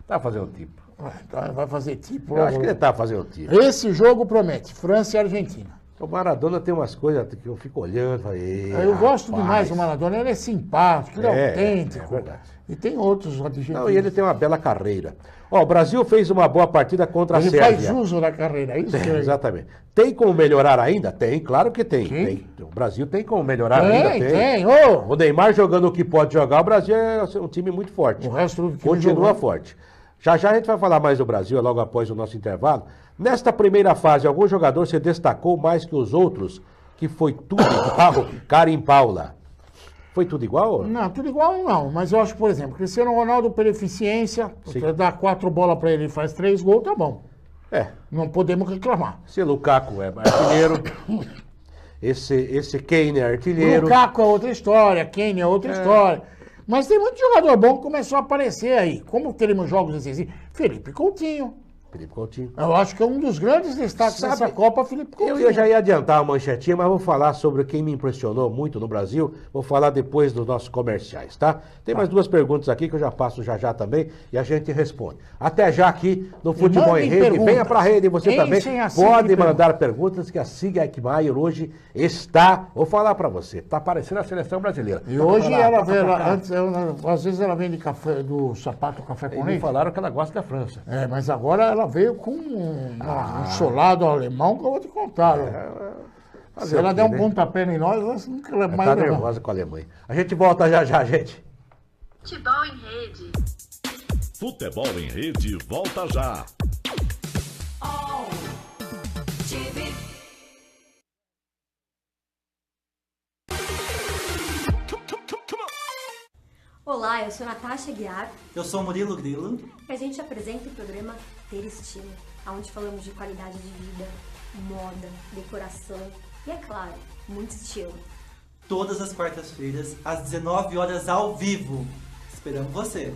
Tá fazendo tipo. Então, vai fazer tipo. Eu acho que ele tá fazendo tipo. Esse jogo promete, França e Argentina. O Maradona tem umas coisas que eu fico olhando e falo, Eu gosto demais do Maradona, ele é simpático, ele é autêntico. É verdade. E tem outros argentinos. Não, e ele tem uma bela carreira. Ó, o Brasil fez uma boa partida contra a Ele Sérvia. faz uso da carreira, é isso que É, exatamente. Tem como melhorar ainda? Tem, claro que tem. Sim. Tem. O Brasil tem como melhorar ainda? Tem. Ô, O Neymar jogando o que pode jogar, o Brasil é um time muito forte. o resto do time Continua jogou. forte. Já já a gente vai falar mais do Brasil, logo após o nosso intervalo. Nesta primeira fase, algum jogador se destacou mais que os outros, que foi tudo igual? Karim Paula. Foi tudo igual? Não, tudo igual não. Mas eu acho que, por exemplo, Cristiano Ronaldo pela eficiência, você dá 4 bolas pra ele e faz 3 gols, tá bom. É. Não podemos reclamar. Se Lukaku é artilheiro, esse Kane é artilheiro. Lukaku é outra história, Kane é outra história. Mas tem muito jogador bom que começou a aparecer aí. Como teremos jogos decisivos? Felipe Coutinho. Felipe Coutinho. Eu acho que é um dos grandes destaques Sabe, dessa Copa, Felipe Coutinho. Eu já ia adiantar uma manchetinha, mas vou falar sobre quem me impressionou muito no Brasil. Vou falar depois dos nossos comerciais, tá? Tem mais 2 perguntas aqui que eu já passo já também e a gente responde. Até já aqui no Futebol em mandem Rede. perguntas. Venha pra rede, você também Enchem a Sig pode de mandar perguntas que a Sig Ekmayer hoje está, vou falar pra você, tá parecendo a seleção brasileira. E hoje Toca pra lá, ela toca vem, pra cá. às vezes ela vende café do sapato café com E me leite. falaram que ela gosta da França. É, mas agora ela veio com um solado alemão que eu vou te contar. Fazer Se ela o quê, der um né? pontapé em nós, nós nunca Ela mais tá não. nervosa com a Alemanha. A gente volta já, gente. Futebol em rede. Futebol em Rede volta já. Olá, eu sou Natasha Guiar Eu sou Murilo Grilo. e a gente apresenta o programa Ter Estilo, onde falamos de qualidade de vida, moda, decoração e, é claro, muito estilo. Todas as quartas-feiras, às 19 horas ao vivo. Esperamos vocês.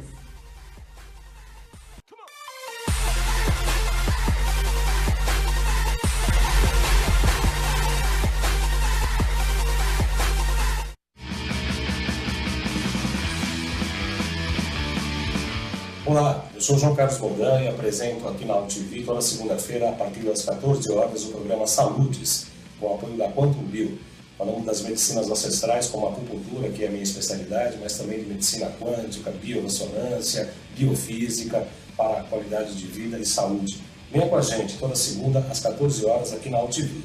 Olá, eu sou João Carlos Bondan e apresento aqui na UTV toda segunda-feira, a partir das 14 horas, o programa Saúdes, com o apoio da Quantum Bio. Falamos das medicinas ancestrais, como a acupuntura, que é a minha especialidade, mas também de medicina quântica, biorressonância, biofísica, para a qualidade de vida e saúde. Venha com a gente toda segunda, às 14 horas, aqui na UTV.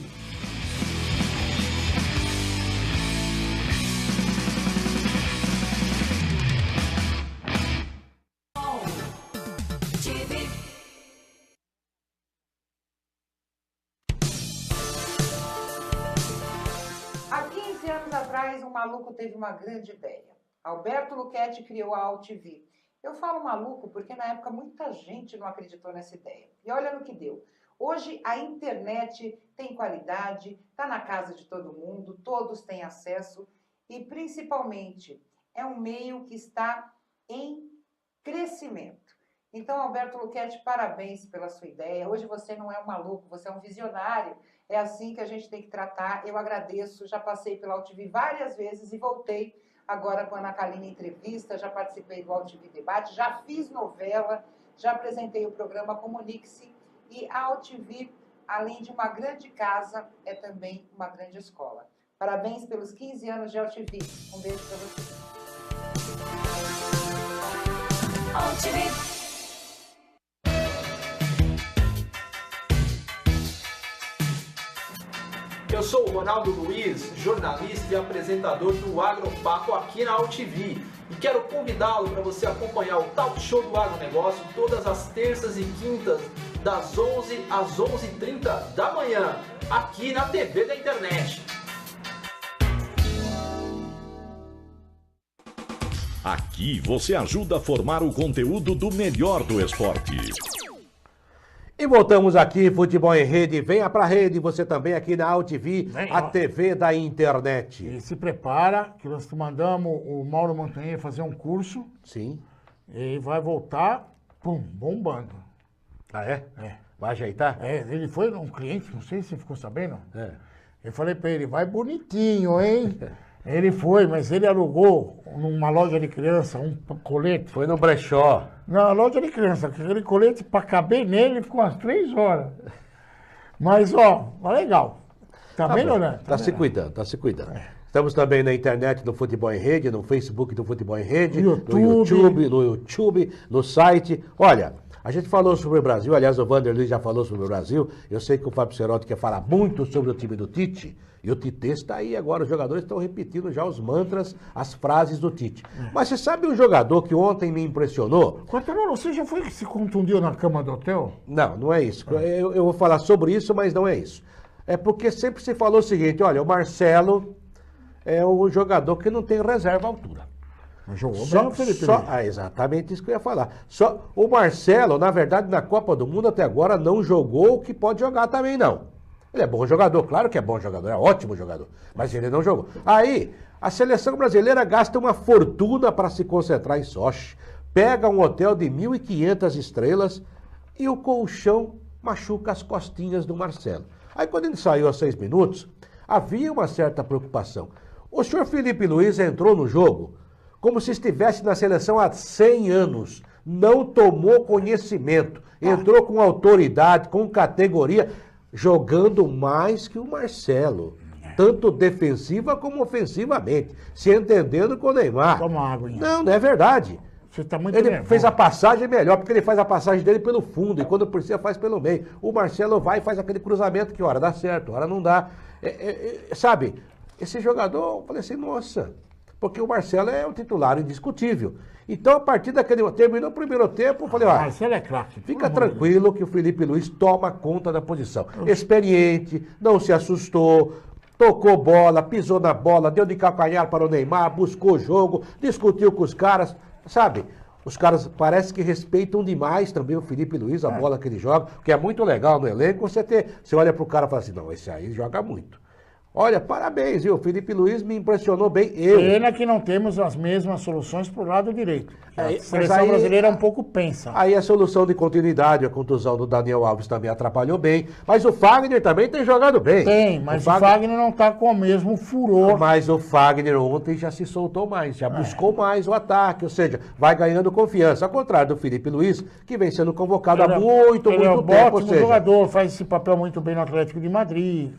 Há 15 anos atrás, um maluco teve uma grande ideia. Alberto Luchetti criou a AltV. Eu falo maluco porque na época muita gente não acreditou nessa ideia. E olha no que deu. Hoje a internet tem qualidade, está na casa de todo mundo, todos têm acesso e, principalmente, é um meio que está em crescimento. Então, Alberto Luchetti, parabéns pela sua ideia. Hoje você não é um maluco, você é um visionário. É assim que a gente tem que tratar. Eu agradeço, já passei pela UTV várias vezes e voltei agora com a Ana Kaline Entrevista, já participei do UTV Debate, já fiz novela, já apresentei o programa Comunique-se. E a UTV, além de uma grande casa, é também uma grande escola. Parabéns pelos 15 anos de UTV. Um beijo para você. Eu sou o Ronaldo Luiz, jornalista e apresentador do Agropapo aqui na UTV. E quero convidá-lo para você acompanhar o Talk Show do Agronegócio todas as terças e quintas, das 11 às 11h30 da manhã, aqui na TV da internet. Aqui você ajuda a formar o conteúdo do melhor do esporte. E voltamos aqui, Futebol em Rede. Venha pra rede, você também aqui na UTV, a TV da internet. E se prepara, que nós mandamos o Mauro Montanha fazer um curso. Sim. E vai voltar, pum, bombando. Ah, é? É. Vai ajeitar? É, ele foi um cliente, não sei se você ficou sabendo. É. Eu falei pra ele, vai bonitinho, hein? Ele foi, mas ele alugou numa loja de criança um colete. Foi no brechó. Na loja de criança, aquele colete pra caber nele ficou umas 3 horas. Mas, ó, legal. Tá melhorando. Tá se cuidando, tá se cuidando. Estamos também na internet, no Futebol em Rede, no Facebook do Futebol em Rede, no YouTube, no site. Olha, a gente falou sobre o Brasil, aliás, o Vanderlei já falou sobre o Brasil. Eu sei que o Fábio Cerotti quer falar muito sobre o time do Tite. E o Tite está aí agora, os jogadores estão repetindo já os mantras, as frases do Tite. Mas você sabe um jogador que ontem me impressionou? Quartarolo, você já foi que se contundiu na cama do hotel? Não, não é isso. Eu vou falar sobre isso, mas não é isso. É porque sempre se falou o seguinte, olha, o Marcelo é o jogador que não tem reserva à altura. Mas jogou bem o Felipe. Exatamente isso que eu ia falar. Só o Marcelo, na verdade, na Copa do Mundo até agora não jogou o que pode jogar também, não. Ele é bom jogador, claro que é bom jogador, é ótimo jogador, mas ele não jogou. Aí, a seleção brasileira gasta uma fortuna para se concentrar em Sochi, pega um hotel de 1.500 estrelas e o colchão machuca as costinhas do Marcelo. Aí, quando ele saiu aos 6 minutos, havia uma certa preocupação. O senhor Felipe Luiz entrou no jogo como se estivesse na seleção há 100 anos, não tomou conhecimento, entrou com autoridade, com categoria, jogando mais que o Marcelo, tanto defensiva como ofensivamente, se entendendo com o Neymar. Toma água, hein? Não é verdade. Você tá muito ele nervoso. fez a passagem melhor, porque ele faz a passagem dele pelo fundo, e quando precisa faz pelo meio. O Marcelo vai e faz aquele cruzamento que hora dá certo, hora não dá. Sabe, esse jogador, eu falei assim, nossa, porque o Marcelo é um titular indiscutível. Então, a partir daquele... Terminou o primeiro tempo, eu falei, ó... Marcelo é craque. Fica tranquilo que o Felipe Luiz toma conta da posição. Experiente, não se assustou, tocou bola, pisou na bola, deu de calcanhar para o Neymar, buscou o jogo, discutiu com os caras, sabe? Os caras parece que respeitam demais também o Felipe Luiz, a bola que ele joga, que é muito legal no elenco, você olha pro cara e fala assim, não, esse aí joga muito. Olha, parabéns, viu? O Felipe Luiz me impressionou bem. Pena que não temos as mesmas soluções pro lado direito. A seleção brasileira um pouco pensa. Aí a solução de continuidade, a contusão do Daniel Alves também atrapalhou bem. Mas o Fagner também tem jogado bem. Tem, mas o Fagner não tá com o mesmo furor. Mas o Fagner ontem já se soltou mais, já buscou mais o ataque, ou seja, vai ganhando confiança. Ao contrário do Felipe Luiz, que vem sendo convocado há muito tempo. Ótimo jogador, faz esse papel muito bem no Atlético de Madrid.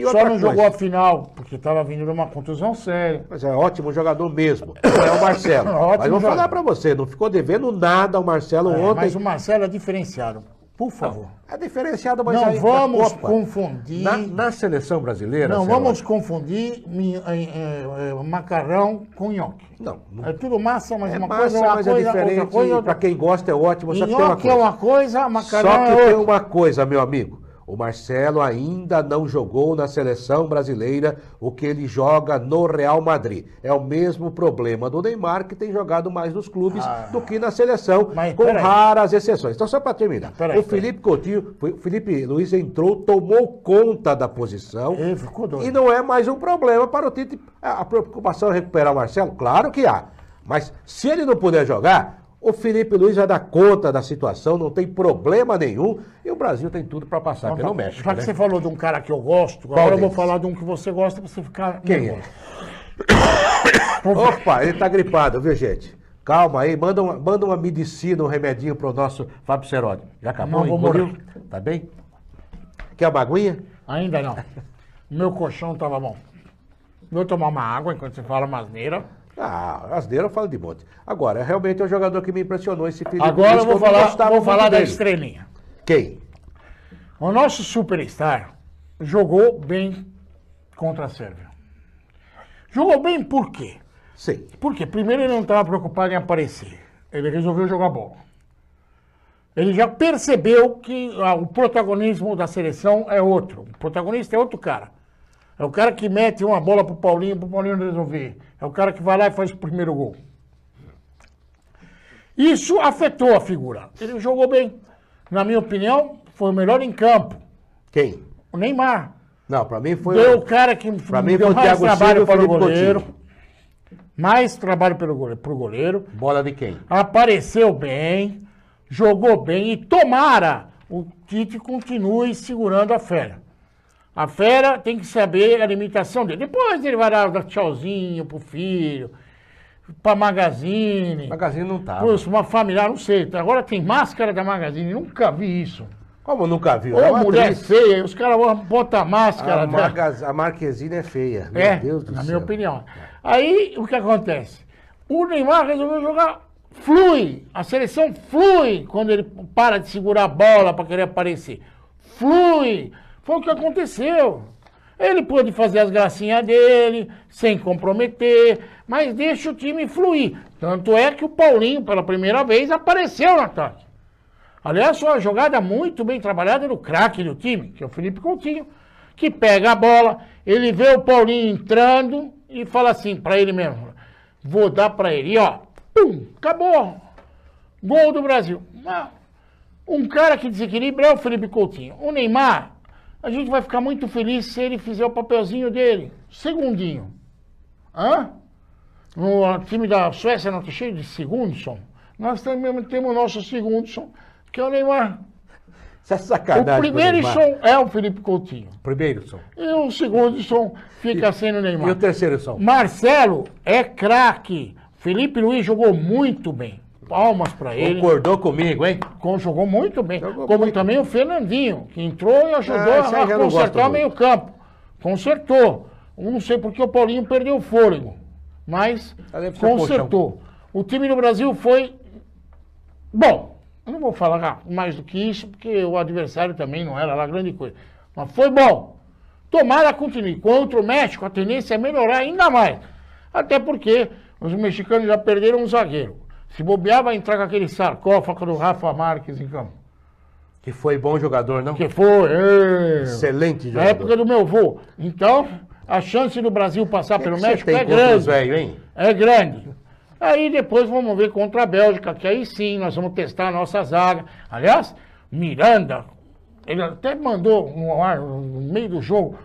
Só não jogou a final, porque estava vindo de uma contusão séria. Mas é ótimo jogador mesmo. Não é o Marcelo. Mas vou falar para você, não ficou devendo nada ao Marcelo ontem. Mas o Marcelo é diferenciado. Por favor. É diferenciado, mas não vamos confundir. Na seleção brasileira. Não vamos confundir macarrão com nhoque. Não. É tudo massa, mas uma massa, coisa mas é diferente. Para quem gosta é ótimo. Nhoque é uma coisa, macarrão é outra. Só que tem uma coisa, meu amigo. O Marcelo ainda não jogou na seleção brasileira o que ele joga no Real Madrid. É o mesmo problema do Neymar, que tem jogado mais nos clubes do que na seleção, com raras exceções. Então, só para terminar, o Felipe Coutinho, o Felipe Luiz entrou, tomou conta da posição e não é mais um problema para o Tite. A preocupação é recuperar o Marcelo? Claro que há. Mas se ele não puder jogar, o Felipe Luiz vai dar conta da situação, não tem problema nenhum. E o Brasil tem tudo para passar pelo México. Já que você falou de um cara que eu gosto, agora eu vou falar de um que você gosta para você ficar... Quem é? Opa, ele tá gripado, viu, gente? Calma aí, manda uma medicina, um remedinho pro nosso Fábio Seródio. Já acabou? Não, vou morrer. Tá bem? Quer uma aguinha? Ainda não. Meu colchão tava bom. Vou tomar uma água enquanto você fala uma asneira. Asneira eu falo de monte. Agora, realmente é um jogador que me impressionou esse Felipe. Agora eu vou falar da estrelinha. Quem? O nosso superstar jogou bem contra a Sérvia. Jogou bem por quê? Sim. Porque primeiro ele não estava preocupado em aparecer. Ele resolveu jogar bola. Ele já percebeu que o protagonismo da seleção é outro. O protagonista é outro cara. É o cara que mete uma bola pro Paulinho resolver. É o cara que vai lá e faz o primeiro gol. Isso afetou a figura. Ele jogou bem. Na minha opinião, foi o melhor em campo. Quem? O Neymar. Não, pra mim foi... Deu o cara que deu mais trabalho para o goleiro. Coutinho. Mais trabalho pro goleiro. Bola de quem? Apareceu bem. Jogou bem. E tomara o Tite continue segurando a fera. A fera tem que saber a limitação dele. Depois ele vai dar tchauzinho pro filho, pra Magazine. Magazine não tá. Uma familiar, não sei. Agora tem máscara da Magazine, nunca vi isso. Como nunca viu? Ô, mulher feia, os caras vão botar máscara. A Marquezine é feia. Meu Deus do céu. Na minha opinião. Aí, o que acontece? O Neymar resolveu jogar, flui. A seleção flui quando ele para de segurar a bola para querer aparecer. Flui. Foi o que aconteceu. Ele pôde fazer as gracinhas dele, sem comprometer, mas deixa o time fluir. Tanto é que o Paulinho, pela primeira vez, apareceu no ataque. Aliás, foi uma jogada muito bem trabalhada do craque do time, que é o Felipe Coutinho, que pega a bola, ele vê o Paulinho entrando e fala assim para ele mesmo, vou dar para ele, e ó, pum, acabou. Gol do Brasil. Um cara que desequilibra é o Felipe Coutinho. O Neymar, a gente vai ficar muito feliz se ele fizer o papelzinho dele. Segundinho. No time da Suécia não está cheio de Segundson. Nós também temos o nosso Segundson, que é o Neymar. Isso é sacanagem. O primeiro som é o Felipe Coutinho. Primeiro som. E o segundo som fica sendo o Neymar. E o terceiro som? Marcelo é craque. Felipe Luiz jogou muito bem. Palmas para ele. Concordou comigo, hein? Jogou muito bem. Como também o Fernandinho, que entrou e ajudou a consertar o meio campo. Consertou. Não sei porque o Paulinho perdeu o fôlego, mas consertou. O time do Brasil foi bom. Eu não vou falar mais do que isso, porque o adversário também não era lá grande coisa. Mas foi bom. Tomara continue. Contra o México, a tendência é melhorar ainda mais. Até porque os mexicanos já perderam um zagueiro. Se bobear, vai entrar com aquele sarcófago do Rafa Marques em campo. Que foi bom jogador, não? Que foi. Excelente jogador. Na época do meu avô. Então, a chance do Brasil passar pelo México é grande. Velho, hein? É grande. Aí depois vamos ver contra a Bélgica, que aí sim nós vamos testar a nossa zaga. Aliás, Miranda, ele até mandou no meio do jogo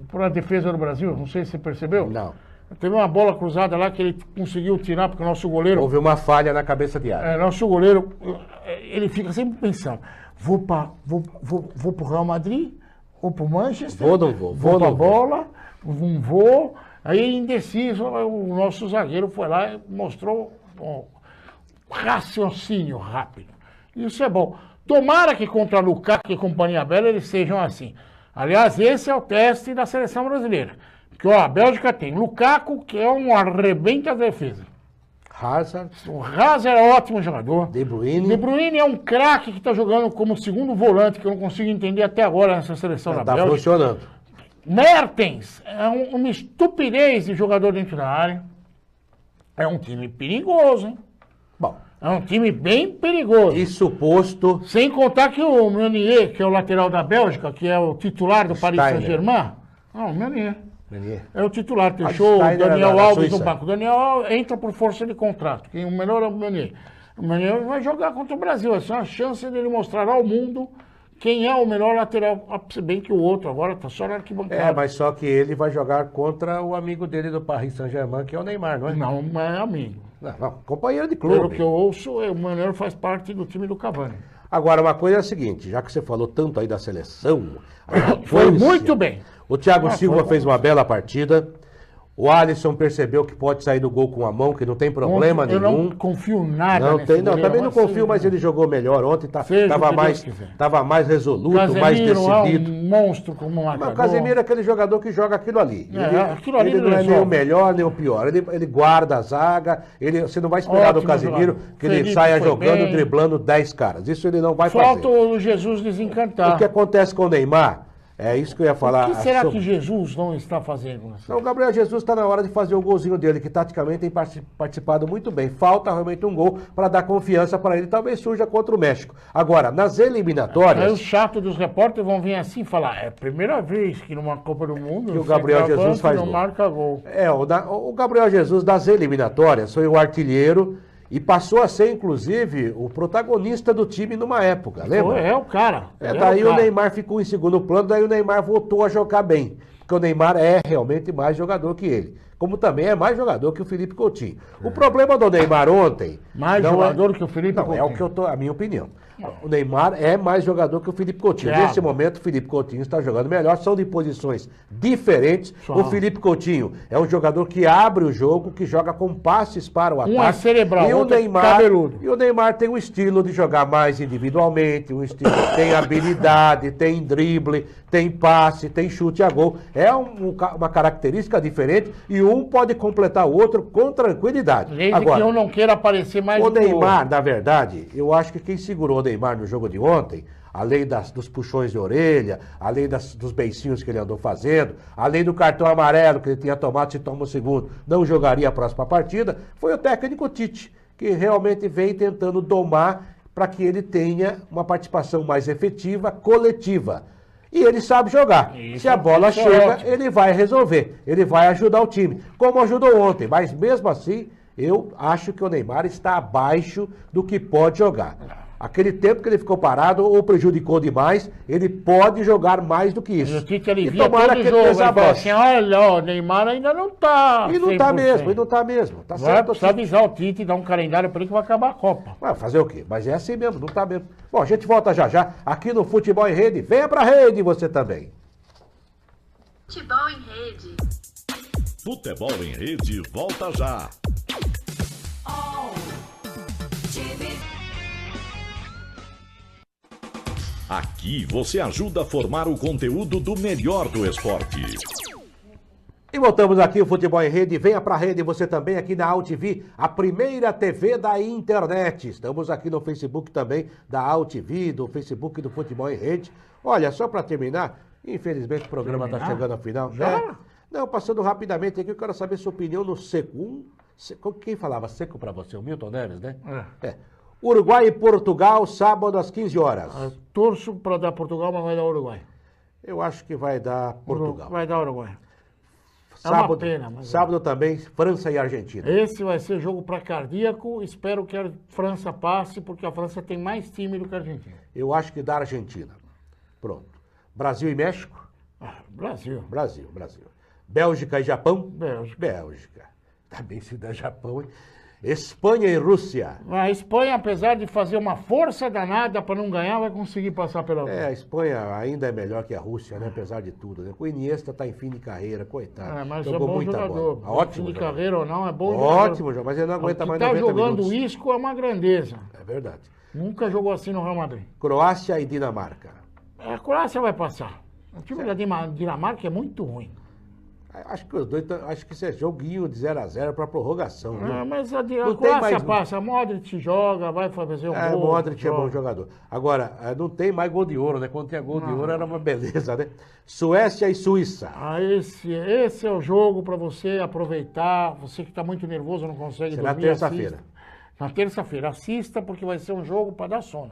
para a defesa do Brasil. Não sei se você percebeu. Não. Teve uma bola cruzada lá que ele conseguiu tirar, porque o nosso goleiro... Houve uma falha na cabeça de área. Nosso goleiro, ele fica sempre pensando, vou pro Real Madrid, ou pro Manchester, vou pra bola, não vou. Aí, indeciso, o nosso zagueiro foi lá e mostrou raciocínio rápido. Isso é bom. Tomara que contra Lukaku e companhia bela eles sejam assim. Aliás, esse é o teste da seleção brasileira. Porque a Bélgica tem Lukaku, que é um arrebenta da defesa. Hazard. O Hazard é ótimo jogador. De Bruyne. De Bruyne é um craque que está jogando como segundo volante, que eu não consigo entender até agora nessa seleção da Bélgica. Está funcionando. Mertens é uma estupidez de jogador dentro da área. É um time perigoso, hein? Bom. É um time bem perigoso. E suposto... Sem contar que o Meunier, que é o lateral da Bélgica, que é o titular do Paris Steiner. Saint-Germain... Não, o Meunier. Meunier. É o titular, deixou o Steiner Daniel da Alves no Suíça. banco. O Daniel entra por força de contrato. Quem o melhor é o Meunier. O Meunier vai jogar contra o Brasil. Essa é uma chance dele mostrar ao mundo quem é o melhor lateral. Se bem que o outro agora tá só na arquibancada. É, mas só que ele vai jogar contra o amigo dele do Paris Saint-Germain, que é o Neymar, não é? Não, não é amigo. Não, companheiro de Pelo clube. que eu ouço, o Meunier faz parte do time do Cavani. Agora, uma coisa é a seguinte, já que você falou tanto aí da seleção... a Foi ânsia, muito bem. O Thiago Silva foi fez uma bela partida. O Alisson percebeu que pode sair do gol com a mão, que não tem problema Eu nenhum. não confio nada Não nesse tem, não, goleiro, também não confio, mas ele jogou melhor ontem, Seja tava o que mais, Deus quiser. tava mais resoluto, mais Casemiro decidido. é um monstro como um Mas marcador. o Casemiro é aquele jogador que joga aquilo ali. Aquilo ali ele não é resolve. nem o melhor, nem o pior. Ele guarda a zaga, você não vai esperar do Ótimo Casemiro jogador. que ele Felipe saia foi jogando, bem. driblando 10 caras. Isso ele não vai Falta fazer. o Jesus desencantar. O que acontece com o Neymar, é isso que eu ia falar. O que será sobre- que Jesus não está fazendo? Então, o Gabriel Jesus está na hora de fazer o golzinho dele, que taticamente tem participado muito bem. Falta realmente um gol para dar confiança para ele. Talvez surja contra o México. Agora, nas Aí eliminatórias, os chatos dos repórteres vão vir assim e falar: é a primeira vez que numa Copa do Mundo Que o Gabriel Jesus faz não gol. marca gol. o Gabriel Jesus das eliminatórias foi o artilheiro e passou a ser, inclusive, o protagonista do time numa época, lembra? É o cara. Ele é Daí o cara. Neymar ficou em segundo plano, daí o Neymar voltou a jogar bem. Porque o Neymar é realmente mais jogador que ele. Como também é mais jogador que o Felipe Coutinho. O problema do Neymar ontem... Mais não jogador que o Felipe não, Coutinho. é o que eu tô, a minha opinião. O Neymar é mais jogador que o Felipe Coutinho. Claro. Nesse momento, o Felipe Coutinho está jogando melhor. São de posições diferentes. Só. O Felipe Coutinho é um jogador que abre o jogo, que joga com passes para o ataque. Um é cerebral, e o outro é Neymar, cabeludo. e o Neymar tem um estilo de jogar mais individualmente, um estilo que tem habilidade, tem drible, tem passe, tem chute a gol. É uma característica diferente e um pode completar o outro com tranquilidade. Desde Agora, que eu não queira aparecer mais o do que Neymar, na verdade, eu acho que quem segurou o Neymar no jogo de ontem, além dos puxões de orelha, além dos beicinhos que ele andou fazendo, além do cartão amarelo que ele tinha tomado, se toma o segundo, não jogaria a próxima partida, foi o técnico Tite, que realmente vem tentando domar para que ele tenha uma participação mais efetiva, coletiva. E ele sabe jogar. Se a bola isso é chega, ótimo. ele vai resolver. Ele vai ajudar o time. Como ajudou ontem. Mas mesmo assim, eu acho que o Neymar está abaixo do que pode jogar. Aquele tempo que ele ficou parado ou prejudicou demais, ele pode jogar mais do que E isso. o Tite ele E via tomara todo que ele jogo. Ele falou desabroche. assim: olha, ó, o Neymar ainda não tá. E não tá 100%. mesmo, e não tá mesmo. Tá Vai certo. precisar avisar o Tite e dar um calendário para ele que vai acabar a Copa. Vai fazer o quê? Mas é assim mesmo, não tá mesmo. Bom, a gente volta já já aqui no Futebol em Rede. Venha pra rede você também. Futebol em Rede. Futebol em Rede volta já. Aqui você ajuda a formar o conteúdo do melhor do esporte. E voltamos aqui, o Futebol em Rede. Venha pra rede você também aqui na AltV, a primeira TV da internet. Estamos aqui no Facebook também da AltV, do Facebook do Futebol em Rede. Olha, só para terminar, infelizmente o programa está chegando ao final. Já? É. Não, passando rapidamente aqui, eu quero saber sua opinião no seco. Quem falava seco para você? O Milton Neves, né? É. Uruguai e Portugal, sábado às 15 horas. Eu torço para dar Portugal, mas vai dar Uruguai. Eu acho que vai dar Portugal. Vai dar Uruguai. Sábado, uma pena, mas- sábado também, França e Argentina. Esse vai ser jogo para cardíaco. Espero que a França passe, porque a França tem mais time do que a Argentina. Eu acho que dá Argentina. Pronto. Brasil e México? Brasil. Brasil. Bélgica e Japão? Bélgica. Também se dá Japão, hein? Espanha e Rússia. A Espanha, apesar de fazer uma força danada para não ganhar, vai conseguir passar pela A Espanha ainda é melhor que a Rússia, né? Apesar de tudo, né? O Iniesta tá em fim de carreira, coitado. Mas Jogou é bom muita jogador. bola. Ótimo de jogador. carreira ou não, é bom Ótimo jogador, mas ele não aguenta mais 90 jogando minutos. Isco é uma grandeza. É verdade. Nunca jogou assim no Real Madrid. Croácia e Dinamarca. A Croácia vai passar. O time da Dinamarca é muito ruim. Acho que os dois, acho que isso é joguinho de 0-0 para prorrogação, viu? Mas a Não tem Croácia mais- passa. Modric joga, vai fazer um gol. Modric é bom joga. jogador. Agora, não tem mais gol de ouro, né? Quando tinha gol de ouro era uma beleza, né? Suécia e Suíça. Esse é o jogo para você aproveitar. Você que está muito nervoso, não consegue Será dormir. terça-feira. assista. Na terça-feira. Assista, porque vai ser um jogo para dar sono.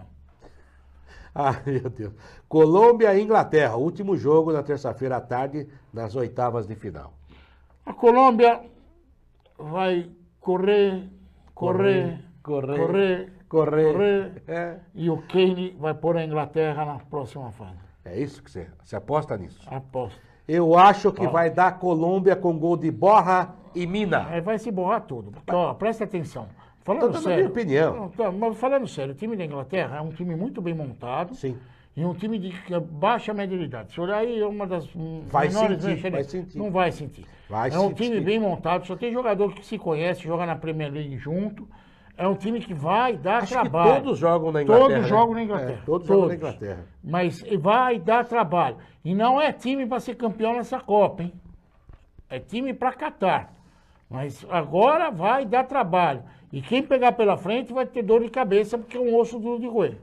Ah, meu Deus. Colômbia e Inglaterra, último jogo na terça-feira à tarde, nas oitavas de final. A Colômbia vai correr. É. E o Kane vai pôr a Inglaterra na próxima fase. É isso que você aposta nisso? Aposto. Eu acho que vai dar Colômbia com gol de Borja e Mina. Vai se borrar tudo. Porque, ó, presta atenção. Tô Falando dando sério. minha opinião. Não, mas falando sério, o time da Inglaterra é um time muito bem montado. Sim. E um time de baixa média de idade. Se olhar aí, é uma das Vai menores sentir, né, vai sentir. Não vai sentir. Vai é um sentir. time bem montado, só tem jogador que se conhece, joga na Premier League junto. É um time que vai dar Acho trabalho. que todos jogam na Inglaterra. Todos né? jogam na Inglaterra. Todos jogam na Inglaterra. Mas vai dar trabalho. E não é time para ser campeão nessa Copa, hein? É time para Catar. Mas agora vai dar trabalho. E quem pegar pela frente vai ter dor de cabeça, porque é um osso duro de roer.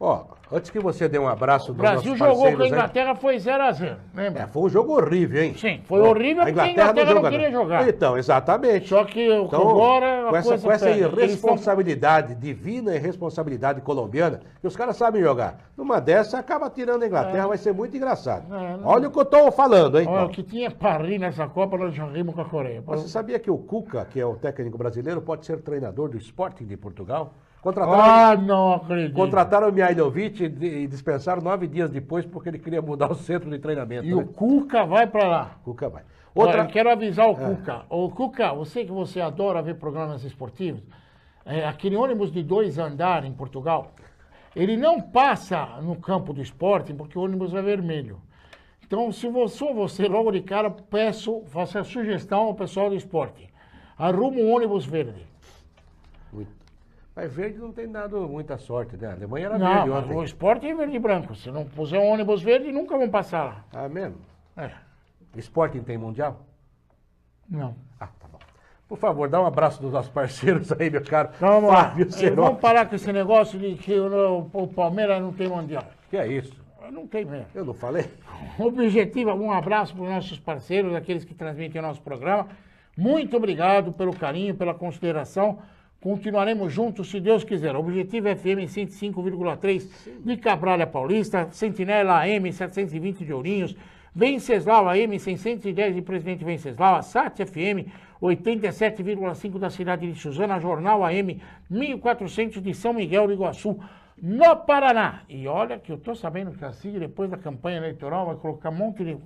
Ó, antes que você dê um abraço O dos Brasil nossos jogou com a parceiros aí- Inglaterra, foi 0-0, lembra? Foi um jogo horrível, hein? Sim, foi horrível porque a Inglaterra não queria jogar. Então, exatamente. Só que agora a coisa com essa pega. Eles irresponsabilidade, divina irresponsabilidade colombiana, que os caras sabem jogar. Numa dessa, acaba tirando a Inglaterra, vai ser muito engraçado. Olha o que eu tô falando, hein? Olha, o que tinha para rir nessa Copa, nós já rimos com a Coreia. Você sabia que o Cuca, que é o técnico brasileiro, pode ser treinador do Sporting de Portugal? Não acredito. Contrataram o Mihailovic e dispensaram 9 dias depois porque ele queria mudar o centro de treinamento. E né? o Cuca vai para lá. Cuca vai. Olha, eu quero avisar o Cuca. Ô, Cuca, você que você adora ver programas esportivos, aquele ônibus de 2 andares em Portugal, ele não passa no campo do Sporting porque o ônibus é vermelho. Então, se você logo de cara, faço a sugestão ao pessoal do Sporting. Arruma um ônibus verde. Mas verde não tem dado muita sorte, né? A Alemanha era Não, verde mas ontem. o Sporting é verde e branco. Se não puser um ônibus verde, nunca vão passar lá. Ah, mesmo? É. Sporting tem mundial? Não. Ah, tá bom. Por favor, dá um abraço dos nossos parceiros aí, meu caro Vamos Fábio lá. Cerotti. Vamos parar com esse negócio de que o Palmeiras não tem mundial. Que é isso? Não tem mesmo. Eu não falei? Objetivo, um abraço para os nossos parceiros, aqueles que transmitem o nosso programa. Muito obrigado pelo carinho, pela consideração. Continuaremos juntos, se Deus quiser. Objetivo FM 105,3 de Cabralha Paulista, Sentinela AM 720 de Ourinhos, Venceslau AM 610 de Presidente Venceslau, a SAT FM 87,5 da cidade de Suzana, Jornal AM 1400 de São Miguel do Iguaçu, no Paraná. E olha que eu tô sabendo que a CIG, depois da campanha eleitoral, vai colocar um monte de...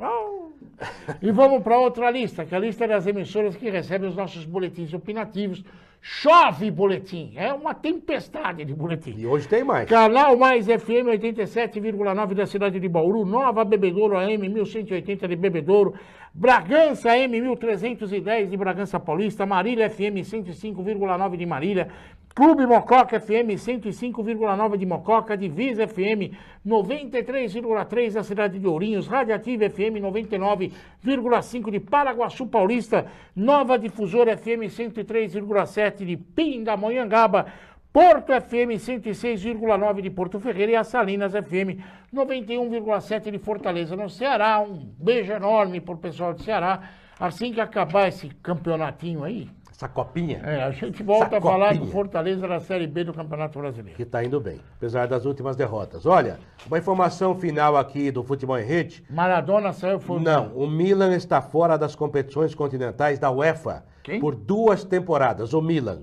E vamos para outra lista, que é a lista das emissoras que recebem os nossos boletins opinativos. Chove boletim, é uma tempestade de boletim. E hoje tem mais. Canal Mais FM 87,9 da cidade de Bauru, Nova Bebedouro AM 1180 de Bebedouro, Bragança AM 1310 de Bragança Paulista, Marília FM 105,9 de Marília, Clube Mococa FM 105,9 de Mococa, Divisa FM 93,3 da cidade de Ourinhos, Radiativa FM 99,5 de Paraguaçu Paulista, Nova Difusora FM 103,7 de Pindamonhangaba, Porto FM 106,9 de Porto Ferreira e a Salinas FM 91,7 de Fortaleza, no Ceará. Um beijo enorme pro pessoal do Ceará. Assim que acabar esse campeonatinho aí, essa copinha. a gente volta a falar do Fortaleza na Série B do Campeonato Brasileiro. Que está indo bem, apesar das últimas derrotas. Olha, uma informação final aqui do Futebol em Rede. Maradona saiu fora. Não, o Milan está fora das competições continentais da UEFA. Quem? Por 2 temporadas, o Milan.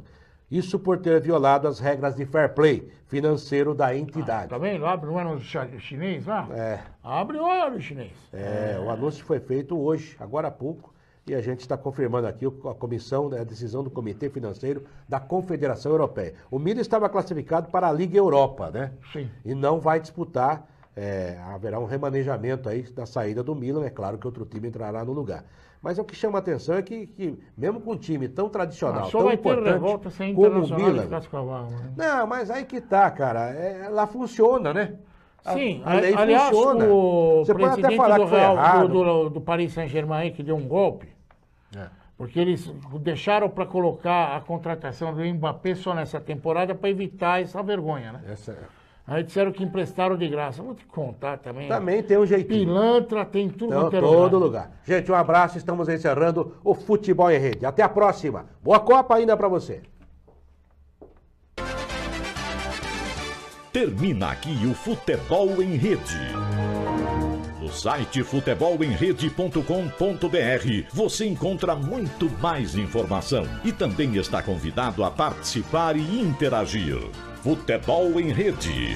Isso por ter violado as regras de fair play financeiro da entidade. Tá vendo? Abre o ano chinês lá? Abre o olho chinês. O anúncio foi feito hoje, agora há pouco. E a gente está confirmando aqui a comissão, a decisão do Comitê Financeiro da Confederação Europeia. O Milan estava classificado para a Liga Europa, né? Sim. E não vai disputar, haverá um remanejamento aí da saída do Milan, é claro que outro time entrará no lugar. Mas o que chama a atenção é que mesmo com um time tão tradicional, só tão vai ter importante revolta sem como o Internacional Milan... de Cascavel, né? Não, mas aí que tá, cara, lá funciona, né? Sim, a lei aliás, funciona. o Você pode até presidente falar do, que foi Real, errado. do Paris Saint-Germain que deu um golpe, porque eles deixaram para colocar a contratação do Mbappé só nessa temporada para evitar essa vergonha, né? Aí disseram que emprestaram de graça. Vou te contar também. Também tem um jeitinho. Pilantra tem tudo Então, quanto é todo lugar. Gente, um abraço, estamos encerrando o Futebol em Rede. Até a próxima. Boa Copa ainda para você. Termina aqui o Futebol em Rede. No site futebolemrede.com.br você encontra muito mais informação e também está convidado a participar e interagir. Futebol em Rede.